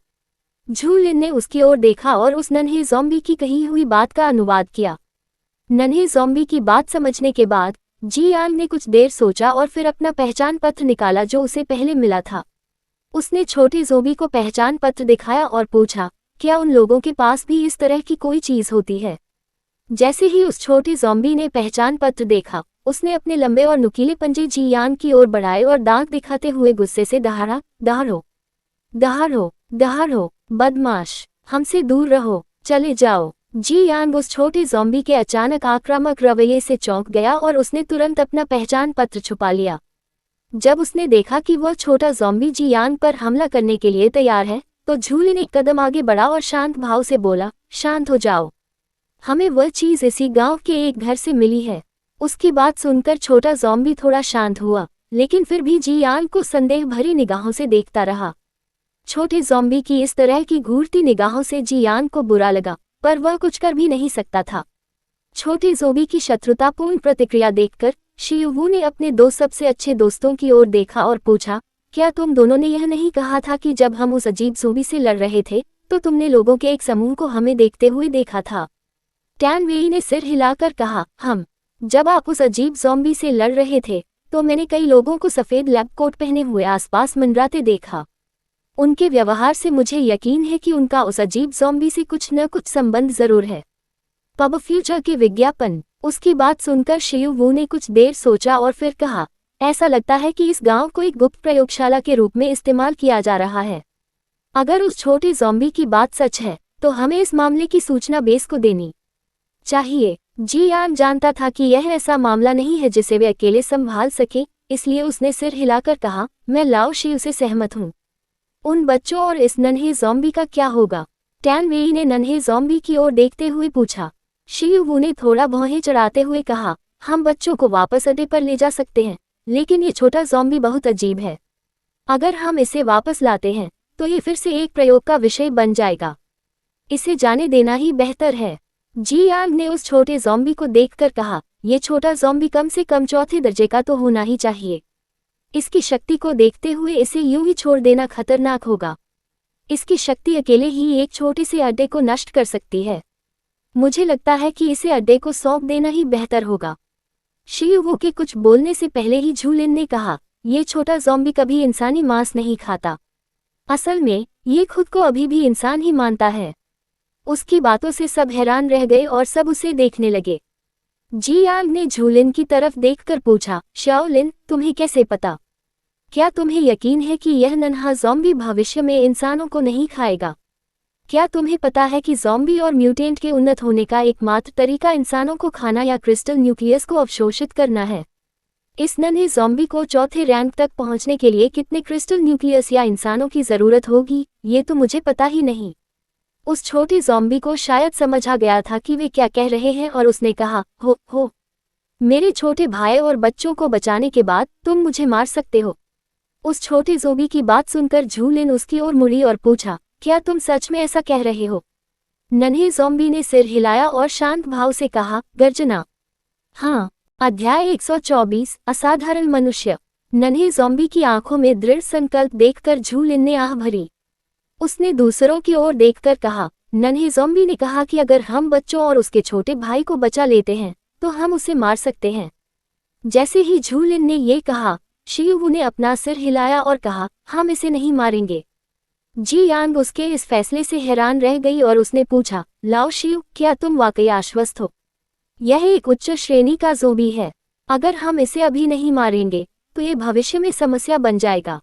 झूलिन ने उसकी ओर देखा और उस नन्हे ज़ॉम्बी की कही हुई बात का अनुवाद किया। नन्हे ज़ॉम्बी की बात समझने के बाद जियान ने कुछ देर सोचा और फिर अपना पहचान पत्र निकाला जो उसे पहले मिला था। उसने छोटे ज़ॉम्बी को पहचान पत्र दिखाया और पूछा, क्या उन लोगों के पास भी इस तरह की कोई चीज़ होती है? जैसे ही उस छोटे ज़ॉम्बी ने पहचान पत्र देखा, उसने अपने लंबे और नुकीले पंजे जियान की ओर बढ़ाए और दांत दिखाते हुए गुस्से से दहाड़ा, दहाड़ो, बदमाश, हमसे दूर रहो, चले जाओ। जियान उस छोटे ज़ॉम्बी के अचानक आक्रामक रवैये से चौंक गया और उसने तुरंत अपना पहचान पत्र छुपा लिया। जब उसने देखा कि वह छोटा ज़ॉम्बी जियान पर हमला करने के लिए तैयार है, तो झूलिन एक कदम आगे बढ़ा और शांत भाव से बोला, शांत हो जाओ, हमें वह चीज़ इसी गांव के एक घर से मिली है। उसकी बात सुनकर छोटा ज़ॉम्बी थोड़ा शांत हुआ, लेकिन फिर भी जियान को संदेह भरी निगाहों से देखता रहा। छोटे ज़ॉम्बी की इस तरह की घूरती निगाहों से जियान को बुरा लगा, पर वह कुछ कर भी नहीं सकता था। छोटे ज़ॉम्बी की शत्रुतापूर्ण प्रतिक्रिया देखकर शिवू ने अपने दो सबसे अच्छे दोस्तों की ओर देखा और पूछा, क्या तुम दोनों ने यह नहीं कहा था कि जब हम उस अजीब ज़ॉम्बी से लड़ रहे थे तो तुमने लोगों के एक समूह को हमें देखते हुए देखा था? टैन वेई ने सिर हिलाकर कहा, जब आप उस अजीब ज़ॉम्बी से लड़ रहे थे तो मैंने कई लोगों को सफ़ेद लैब कोट पहने हुए आसपास मंडराते देखा। उनके व्यवहार से मुझे यकीन है कि उनका उस अजीब ज़ॉम्बी से कुछ न कुछ संबंध जरूर है। पब फ्यूचर के विज्ञापन। उसकी बात सुनकर शिवू ने कुछ देर सोचा और फिर कहा, ऐसा लगता है कि इस गांव को एक गुप्त प्रयोगशाला के रूप में इस्तेमाल किया जा रहा है। अगर उस छोटे ज़ॉम्बी की बात सच है तो हमें इस मामले की सूचना बेस को देनी चाहिए। जियान जानता था कि यह ऐसा मामला नहीं है जिसे वे अकेले संभाल सके, इसलिए उसने सिर हिलाकर कहा, मैं लाओ शिव से सहमत हूँ। उन बच्चों और इस नन्हे ज़ॉम्बी का क्या होगा? टैन वेई ने नन्हे ज़ॉम्बी की ओर देखते हुए पूछा। शिवू ने थोड़ा भौहें चढ़ाते हुए कहा, हम बच्चों को वापस अड्डे पर ले जा सकते हैं, लेकिन ये छोटा ज़ॉम्बी बहुत अजीब है। अगर हम इसे वापस लाते हैं तो ये फिर से एक प्रयोग का विषय बन जाएगा। इसे जाने देना ही बेहतर है। जियान ने उस छोटे ज़ॉम्बी को देखकर कहा, यह छोटा ज़ॉम्बी कम से कम चौथे दर्जे का तो होना ही चाहिए। इसकी शक्ति को देखते हुए इसे यूं ही छोड़ देना खतरनाक होगा। इसकी शक्ति अकेले ही एक छोटे से अड्डे को नष्ट कर सकती है। मुझे लगता है कि इसे अड्डे को सौंप देना ही बेहतर होगा। शिवू के कुछ बोलने से पहले ही झूलिन ने कहा, यह छोटा ज़ॉम्बी कभी इंसानी मांस नहीं खाता। असल में ये खुद को अभी भी इंसान ही मानता है। उसकी बातों से सब हैरान रह गए और सब उसे देखने लगे। जियान ने झूलिन की तरफ देखकर पूछा, शाओलिन, तुम्हें कैसे पता? क्या तुम्हें यकीन है कि यह नन्हा ज़ॉम्बी भविष्य में इंसानों को नहीं खाएगा? क्या तुम्हें पता है कि ज़ॉम्बी और म्यूटेंट के उन्नत होने का एकमात्र तरीका इंसानों को खाना या क्रिस्टल न्यूक्लियस को अवशोषित करना है? इस नन्हे ज़ॉम्बी को चौथे रैंक तक पहुंचने के लिए कितने क्रिस्टल न्यूक्लियस या इंसानों की ज़रूरत होगी, ये तो मुझे पता ही नहीं। उस छोटे ज़ॉम्बी को शायद समझ आ गया था कि वे क्या कह रहे हैं और उसने कहा, हो, मेरे छोटे भाई और बच्चों को बचाने के बाद तुम मुझे मार सकते हो। उस छोटे ज़ॉम्बी की बात सुनकर झूलिन उसकी ओर मुड़ी और पूछा, क्या तुम सच में ऐसा कह रहे हो? नन्हे ज़ॉम्बी ने सिर हिलाया और शांत भाव से कहा, गर्जना। हाँ। अध्याय 124, असाधारण मनुष्य। नन्हे ज़ॉम्बी की आंखों में दृढ़ संकल्प देखकर झूलिन ने आह भरी। उसने दूसरों की ओर देखकर कहा, नन्हे ज़ॉम्बी ने कहा कि अगर हम बच्चों और उसके छोटे भाई को बचा लेते हैं तो हम उसे मार सकते हैं। जैसे ही झूलिन ने ये कहा, शिवू ने अपना सिर हिलाया और कहा, हम इसे नहीं मारेंगे। जियांग उसके इस फैसले से हैरान रह गई और उसने पूछा, लाओ शिव, क्या तुम वाकई आश्वस्त हो? यह एक उच्च श्रेणी का ज़ॉम्बी है। अगर हम इसे अभी नहीं मारेंगे तो ये भविष्य में समस्या बन जाएगा।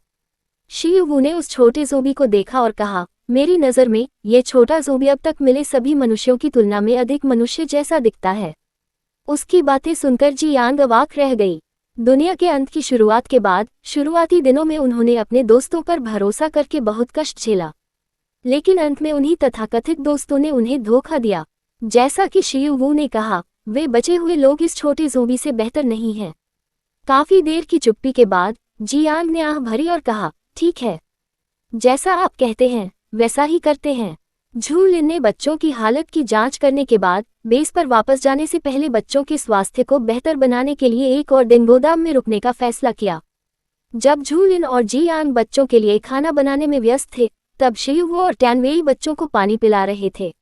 शियू ने उस छोटे ज़ोंबी को देखा और कहा, मेरी नज़र में ये छोटा ज़ोंबी अब तक मिले सभी मनुष्यों की तुलना में अधिक मनुष्य जैसा दिखता है। उसकी बातें सुनकर जी यांग अवाक रह गई। दुनिया के अंत की शुरुआत के बाद शुरुआती दिनों में उन्होंने अपने दोस्तों पर भरोसा करके बहुत कष्ट झेला, लेकिन अंत में उन्हीं तथाकथित दोस्तों ने उन्हें धोखा दिया। जैसा कि शियू ने कहा, वे बचे हुए लोग इस छोटे ज़ोंबी से बेहतर नहीं हैं। काफी देर की चुप्पी के बाद जी यांग ने आह भरी और कहा, ठीक है, जैसा आप कहते हैं वैसा ही करते हैं। झू लिन ने बच्चों की हालत की जांच करने के बाद बेस पर वापस जाने से पहले बच्चों के स्वास्थ्य को बेहतर बनाने के लिए एक और दिन गोदाम में रुकने का फैसला किया। जब झू लिन और जी यांग बच्चों के लिए खाना बनाने में व्यस्त थे, तब शियू और टैनवेई बच्चों को पानी पिला रहे थे।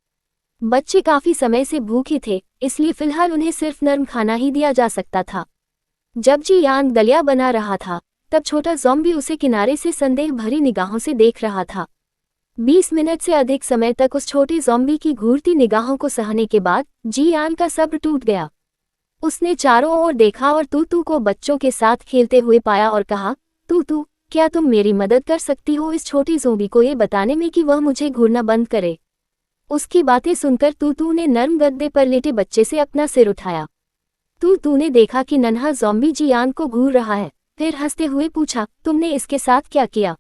बच्चे काफी समय से भूखे थे, इसलिए फिलहाल उन्हें सिर्फ नरम खाना ही दिया जा सकता था। जब जी यांग दलिया बना रहा था, तब छोटा ज़ॉम्बी उसे किनारे से संदेह भरी निगाहों से देख रहा था। 20 मिनट से अधिक समय तक उस छोटे ज़ॉम्बी की घूरती निगाहों को सहने के बाद जी यांग का सब्र टूट गया। उसने चारों ओर देखा और तू को बच्चों के साथ खेलते हुए पाया और कहा, तू, क्या तुम मेरी मदद कर सकती हो इस छोटे ज़ॉम्बी को ये बताने में कि वह मुझे घूरना बंद करे। उसकी बातें सुनकर तू ने नर्म गद्दे पर लेटे बच्चे से अपना सिर उठाया। तू ने देखा कि नन्हा ज़ॉम्बी जी यांग को घूर रहा है, फिर हंसते हुए पूछा, तुमने इसके साथ क्या किया?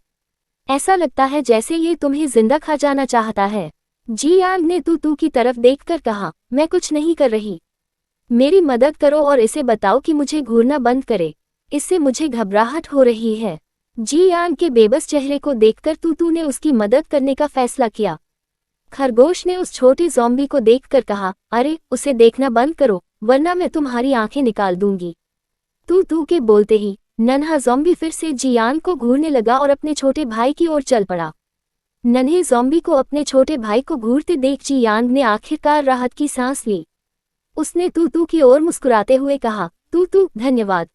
ऐसा लगता है जैसे ये तुम्हें जिंदा खा जाना चाहता है। जी यांग ने तू की तरफ देखकर कहा, मैं कुछ नहीं कर रही। मेरी मदद करो और इसे बताओ कि मुझे घूरना बंद करे, इससे मुझे घबराहट हो रही है। जी यांग के बेबस चेहरे को देखकर तू ने उसकी मदद करने का फैसला किया। खरगोश ने उस छोटे ज़ॉम्बी को देखकर कहा, अरे उसे देखना बंद करो, वरना मैं तुम्हारी आंखें निकाल दूंगी। तू के बोलते ही नन्हा ज़ॉम्बी फिर से जी यांग को घूरने लगा और अपने छोटे भाई की ओर चल पड़ा। नन्हे ज़ॉम्बी को अपने छोटे भाई को घूरते देख जी यांग ने आखिरकार राहत की सांस ली। उसने तू की ओर मुस्कुराते हुए कहा, तू धन्यवाद।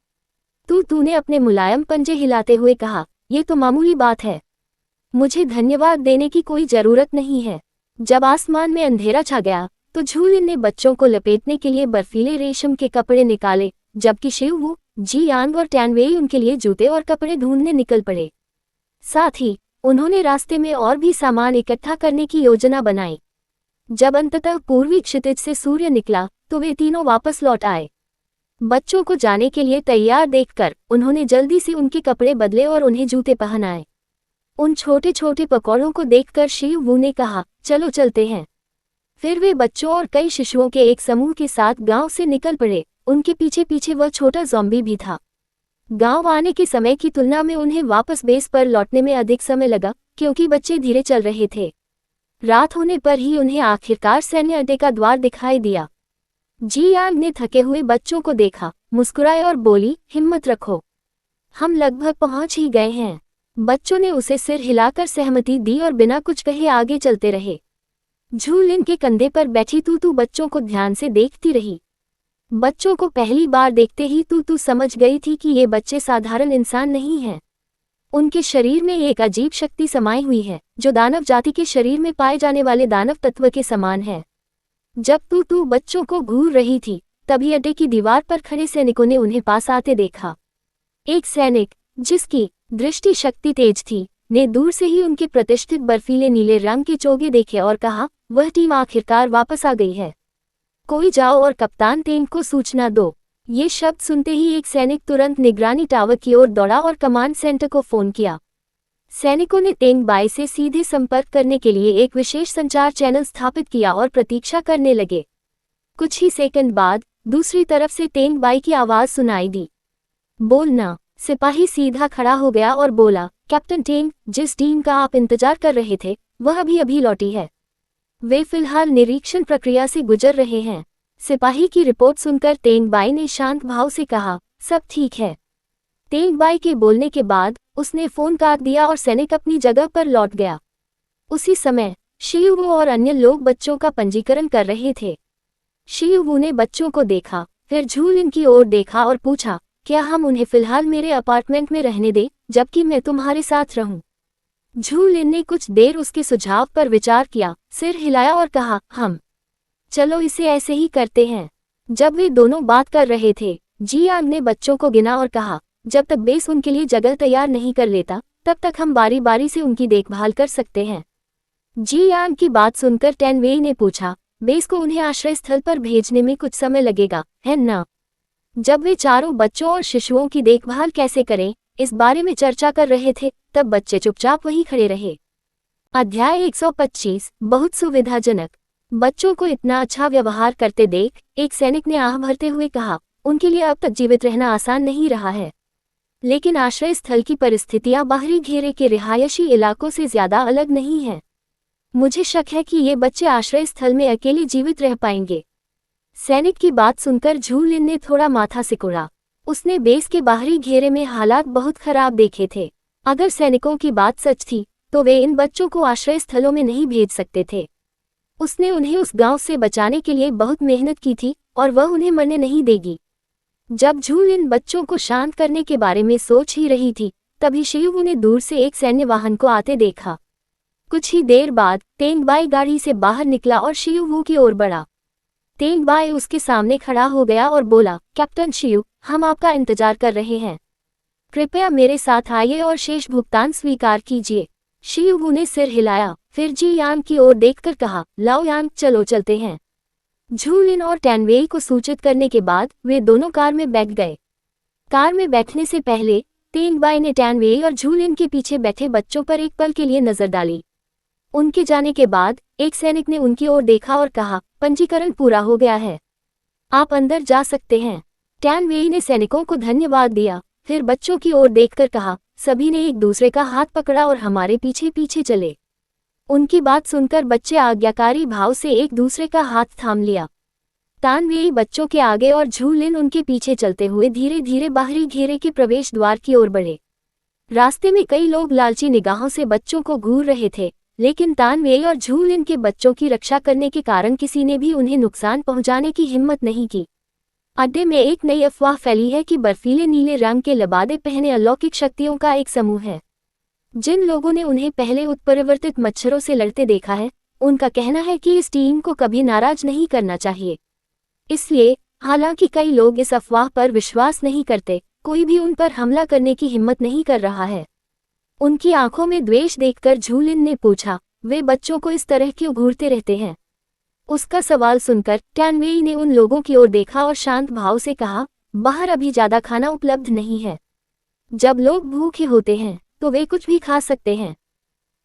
तू ने अपने मुलायम पंजे हिलाते हुए कहा, यह तो मामूली बात है, मुझे धन्यवाद देने की कोई जरूरत नहीं है। जब आसमान में अंधेरा छा गया तो झू लिन ने बच्चों को लपेटने के लिए बर्फीले रेशम के कपड़े निकाले, जबकि शियू, जी यांग और टैनवेई उनके लिए जूते और कपड़े ढूंढने निकल पड़े। साथ ही उन्होंने रास्ते में और भी सामान इकट्ठा करने की योजना बनाई। जब अंततः पूर्वी क्षितिज से सूर्य निकला तो वे तीनों वापस लौट आए। बच्चों को जाने के लिए तैयार देखकर उन्होंने जल्दी से उनके कपड़े बदले और उन्हें जूते पहनाए। उन छोटे छोटे पकौड़ों को देखकर शियू ने कहा, चलो चलते हैं। फिर वे बच्चों और कई शिशुओं के एक समूह के साथ गांव से निकल पड़े। उनके पीछे पीछे वह छोटा ज़ॉम्बी भी था। गांव आने के समय की तुलना में उन्हें वापस बेस पर लौटने में अधिक समय लगा, क्योंकि बच्चे धीरे चल रहे थे। रात होने पर ही उन्हें आखिरकार सैन्य अड्डे का द्वार दिखाई दिया। जी यांग ने थके हुए बच्चों को देखा, मुस्कुराए और बोली, हिम्मत रखो, हम लगभग पहुंच ही गए हैं। बच्चों ने उसे सिर हिलाकर सहमति दी और बिना कुछ कहे आगे चलते रहे। झू लिन के कंधे पर बैठी तू बच्चों को ध्यान से देखती रही। बच्चों को पहली बार देखते ही तू समझ गई थी कि ये बच्चे साधारण इंसान नहीं हैं। उनके शरीर में एक अजीब शक्ति समाई हुई है, जो दानव जाति के शरीर में पाए जाने वाले दानव तत्व के समान है। जब तू बच्चों को घूर रही थी, तभी अड्डे की दीवार पर खड़े सैनिकों ने उन्हें पास आते देखा। एक सैनिक, जिसकी दृष्टि शक्ति तेज थी, ने दूर से ही उनके प्रतिष्ठित बर्फीले नीले रंग के चोगे देखे और कहा, वह टीम आखिरकार वापस आ गई है। कोई जाओ और कप्तान टेंग को सूचना दो। ये शब्द सुनते ही एक सैनिक तुरंत निगरानी टावर की ओर दौड़ा और कमांड सेंटर को फोन किया। सैनिकों ने टेंग बाई से सीधे संपर्क करने के लिए एक विशेष संचार चैनल स्थापित किया और प्रतीक्षा करने लगे। कुछ ही सेकंड बाद दूसरी तरफ से टेंग बाई की आवाज सुनाई दी। बोलना। सिपाही सीधा खड़ा हो गया और बोला, कैप्टन टेंग, जिस टीम का आप इंतजार कर रहे थे वह अभी लौटी है। वे फिलहाल निरीक्षण प्रक्रिया से गुजर रहे हैं। सिपाही की रिपोर्ट सुनकर टेंग बाई ने शांत भाव से कहा, सब ठीक है। टेंग बाई के बोलने के बाद उसने फोन काट दिया और सैनिक अपनी जगह पर लौट गया। उसी समय शियू और अन्य लोग बच्चों का पंजीकरण कर रहे थे। शियू ने बच्चों को देखा, फिर झू लिन की ओर देखा और पूछा, क्या हम उन्हें फिलहाल मेरे अपार्टमेंट में रहने दें, जबकि मैं तुम्हारे साथ रहूं? झू लिन ने कुछ देर उसके सुझाव पर विचार किया, सिर हिलाया और कहा, हम चलो इसे ऐसे ही करते हैं। जब वे दोनों बात कर रहे थे, जी यांग ने बच्चों को गिना और कहा, जब तक बेस उनके लिए जगह तैयार नहीं कर लेता तब तक हम बारी बारी से उनकी देखभाल कर सकते हैं। जी यान की बात सुनकर टैन वेई ने पूछा, बेस को उन्हें आश्रय स्थल पर भेजने में कुछ समय लगेगा, है ना? जब वे चारों बच्चों और शिशुओं की देखभाल कैसे करें, इस बारे में चर्चा कर रहे थे, तब बच्चे चुपचाप वहीं खड़े रहे। अध्याय 125 बहुत सुविधाजनक। बच्चों को इतना अच्छा व्यवहार करते देख एक सैनिक ने आह भरते हुए कहा, उनके लिए अब तक जीवित रहना आसान नहीं रहा है, लेकिन आश्रय स्थल की परिस्थितियां बाहरी घेरे के रिहायशी इलाकों से ज्यादा अलग नहीं हैं। मुझे शक है कि ये बच्चे आश्रय स्थल में अकेले जीवित रह पाएंगे। सैनिक की बात सुनकर झू लिन ने थोड़ा माथा सिकुड़ा। उसने बेस के बाहरी घेरे में हालात बहुत खराब देखे थे। अगर सैनिकों की बात सच थी तो वे इन बच्चों को आश्रय स्थलों में नहीं भेज सकते थे। उसने उन्हें उस गांव से बचाने के लिए बहुत मेहनत की थी और वह उन्हें मरने नहीं देगी। जब झू लिन बच्चों को शांत करने के बारे में सोच ही रही थी, तभी शियुवू ने दूर से एक सैन्य वाहन को आते देखा। कुछ ही देर बाद तेंगबाई गाड़ी से बाहर निकला और शियुवू की ओर बढ़ा। तेंगबाई उसके सामने खड़ा हो गया और बोला, कैप्टन शियू, हम आपका इंतजार कर रहे हैं। कृपया मेरे साथ आइए और शेष भुगतान स्वीकार कीजिए। शियुवू ने सिर हिलाया, फिर जी यान की ओर देखकर कहा, लाओ यान, चलो चलते हैं। झू लिन और टैन वेई को सूचित करने के बाद वे दोनों कार में बैठ गए। कार में बैठने से पहले तेंगबाई ने टैन वेई और झू लिन के पीछे बैठे बच्चों पर एक पल के लिए नजर डाली। उनके जाने के बाद एक सैनिक ने उनकी ओर देखा और कहा, पंजीकरण पूरा हो गया है, आप अंदर जा सकते हैं। टैन वेई ने सैनिकों को धन्यवाद दिया, फिर बच्चों की ओर देखकर कहा, सभी ने एक दूसरे का हाथ पकड़ा और हमारे पीछे पीछे चले। उनकी बात सुनकर बच्चे आज्ञाकारी भाव से एक दूसरे का हाथ थाम लिया। टैन वेई बच्चों के आगे और झू लिन उनके पीछे चलते हुए धीरे धीरे बाहरी घेरे के प्रवेश द्वार की ओर बढ़े। रास्ते में कई लोग लालची निगाहों से बच्चों को घूर रहे थे, लेकिन टैन वेई और झू लिन के बच्चों की रक्षा करने के कारण किसी ने भी उन्हें नुकसान पहुंचाने की हिम्मत नहीं की। अड्डे में एक नई अफवाह फैली है कि बर्फीले नीले रंग के लबादे पहने अलौकिक शक्तियों का एक समूह है। जिन लोगों ने उन्हें पहले उत्परिवर्तित मच्छरों से लड़ते देखा है, उनका कहना है कि इस टीम को कभी नाराज नहीं करना चाहिए। इसलिए हालांकि कई लोग इस अफवाह पर विश्वास नहीं करते, कोई भी उन पर हमला करने की हिम्मत नहीं कर रहा है। उनकी आंखों में द्वेष देखकर झू लिन ने पूछा, वे बच्चों को इस तरह क्यों घूरते रहते हैं? उसका सवाल सुनकर टैन वेई ने उन लोगों की ओर देखा और शांत भाव से कहा, बाहर अभी ज्यादा खाना उपलब्ध नहीं है। जब लोग भूखे होते हैं तो वे कुछ भी खा सकते हैं।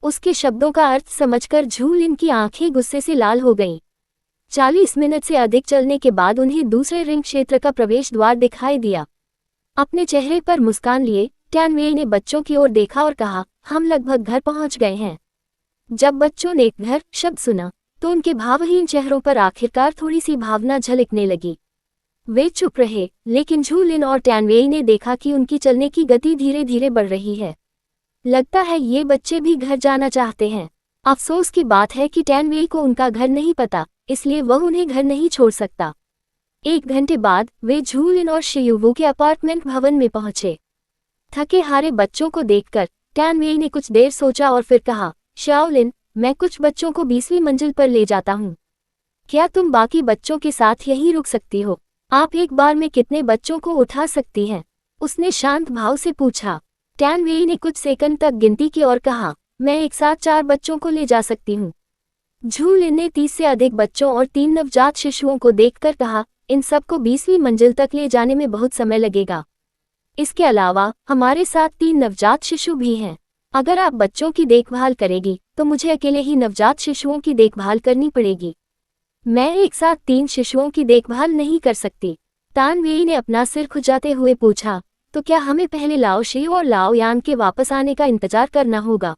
उसके शब्दों का अर्थ समझकर झू लिन की आंखें गुस्से से लाल हो गईं। 40 मिनट से अधिक चलने के बाद उन्हें दूसरे रिंग क्षेत्र का प्रवेश द्वार दिखाई दिया। अपने चेहरे पर मुस्कान लिए टैन वेई ने बच्चों की ओर देखा और कहा, हम लगभग घर पहुंच गए हैं। जब बच्चों ने घर शब्द सुना तो उनके भावहीन चेहरों पर आखिरकार थोड़ी सी भावना झलकने लगी। वे चुप रहे, लेकिन झू लिन और टैन वेई ने देखा कि उनकी चलने की गति धीरे धीरे बढ़ रही है। लगता है ये बच्चे भी घर जाना चाहते हैं। अफसोस की बात है कि टैन वेई को उनका घर नहीं पता, इसलिए वह उन्हें घर नहीं छोड़ सकता। 1 घंटे बाद वे झू लिन और शियुवू के अपार्टमेंट भवन में पहुंचे। थके हारे बच्चों को देखकर टैन वेई ने कुछ देर सोचा और फिर कहा, शाओलिन, मैं कुछ बच्चों को 20वीं मंजिल पर ले जाता हूँ। क्या तुम बाकी बच्चों के साथ यहीं रुक सकती हो? आप एक बार में कितने बच्चों को उठा सकती हैं? उसने शांत भाव से पूछा। टैन वेई ने कुछ सेकंड तक गिनती की और कहा, मैं एक साथ 4 बच्चों को ले जा सकती हूँ। झू लिन ने 30 से अधिक बच्चों और 3 नवजात शिशुओं को देखकर कहा, इन सबको 20वीं मंजिल तक ले जाने में बहुत समय लगेगा। इसके अलावा हमारे साथ 3 नवजात शिशु भी हैं। अगर आप बच्चों की देखभाल करेगी तो मुझे अकेले ही नवजात शिशुओं की देखभाल करनी पड़ेगी। मैं एक साथ 3 शिशुओं की देखभाल नहीं कर सकती। टैन वेई ने अपना सिर खुजाते हुए पूछा, तो क्या हमें पहले लाओ शियू और लाओ यान के वापस आने का इंतजार करना होगा?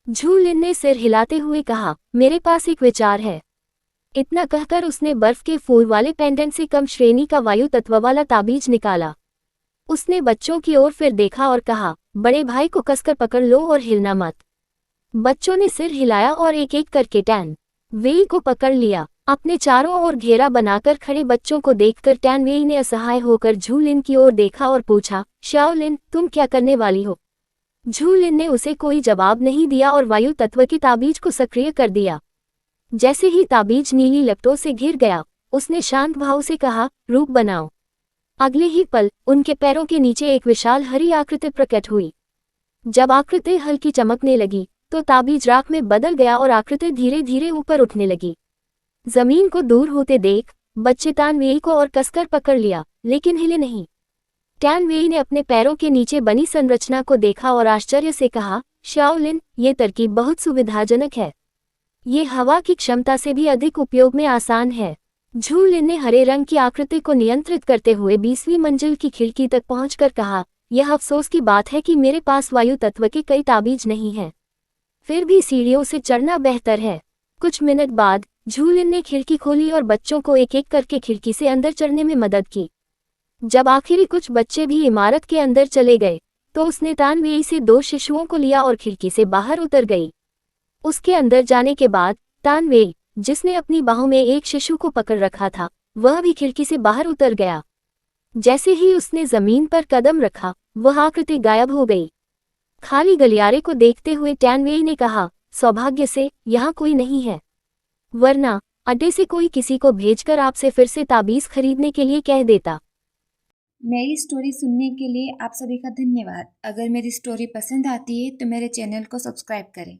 झू लिन ने सिर हिलाते हुए कहा, मेरे पास एक विचार है। इतना कहकर उसने बर्फ के फूल वाले पेंडेंट से कम श्रेणी का वायु तत्व वाला ताबीज निकाला। उसने बच्चों की ओर फिर देखा और कहा, बड़े भाई को कसकर पकड़ लो और हिलना मत। बच्चों ने सिर हिलाया और एक एक करके टैन वेई को पकड़ लिया। अपने चारों ओर घेरा बनाकर खड़े बच्चों को देखकर टैन वेई ने असहाय होकर झू लिन की ओर देखा और पूछा, शाओलिन, तुम क्या करने वाली हो? झू लिन ने उसे कोई जवाब नहीं दिया और वायु तत्व की ताबीज को सक्रिय कर दिया। जैसे ही ताबीज नीली लपटों से घिर गया, उसने शांत भाव से कहा, रूप बनाओ। अगले ही पल उनके पैरों के नीचे एक विशाल हरी आकृति प्रकट हुई। जब आकृति हल्की चमकने लगी तो ताबीज राख में बदल गया और आकृति धीरे धीरे ऊपर उठने लगी। जमीन को दूर होते देख बच्चे तानवेई को और कसकर पकड़ लिया, लेकिन हिले नहीं। टैनवेई ने अपने पैरों के नीचे बनी संरचना को देखा और आश्चर्य से कहा, शाओलिन, ये तरकीब बहुत सुविधाजनक है। ये हवा की क्षमता से भी अधिक उपयोग में आसान है। झूलिन ने हरे रंग की आकृति को नियंत्रित करते हुए 20वीं मंजिल की खिड़की तक पहुंचकर कहा, यह अफसोस की बात है कि मेरे पास वायु तत्व के कई ताबीज नहीं हैं। फिर भी सीढ़ियों से चढ़ना बेहतर है। कुछ मिनट बाद झूलिन ने खिड़की खोली और बच्चों को एक एक करके खिड़की से अंदर चढ़ने में मदद की। जब आखिरी कुछ बच्चे भी इमारत के अंदर चले गए तो उसने तानवेई से 2 शिशुओं को लिया और खिड़की से बाहर उतर गई। उसके अंदर जाने के बाद तानवेई, जिसने अपनी बाहों में एक शिशु को पकड़ रखा था, वह भी खिड़की से बाहर उतर गया। जैसे ही उसने जमीन पर कदम रखा, वह आकृति गायब हो गई। खाली गलियारे को देखते हुए टैनवेई ने कहा, सौभाग्य से यहाँ कोई नहीं है, वरना अड्डे से कोई किसी को भेजकर आपसे फिर से ताबीज खरीदने के लिए कह देता। मेरी स्टोरी सुनने के लिए आप सभी का धन्यवाद। अगर मेरी स्टोरी पसंद आती है तो मेरे चैनल को सब्सक्राइब करें।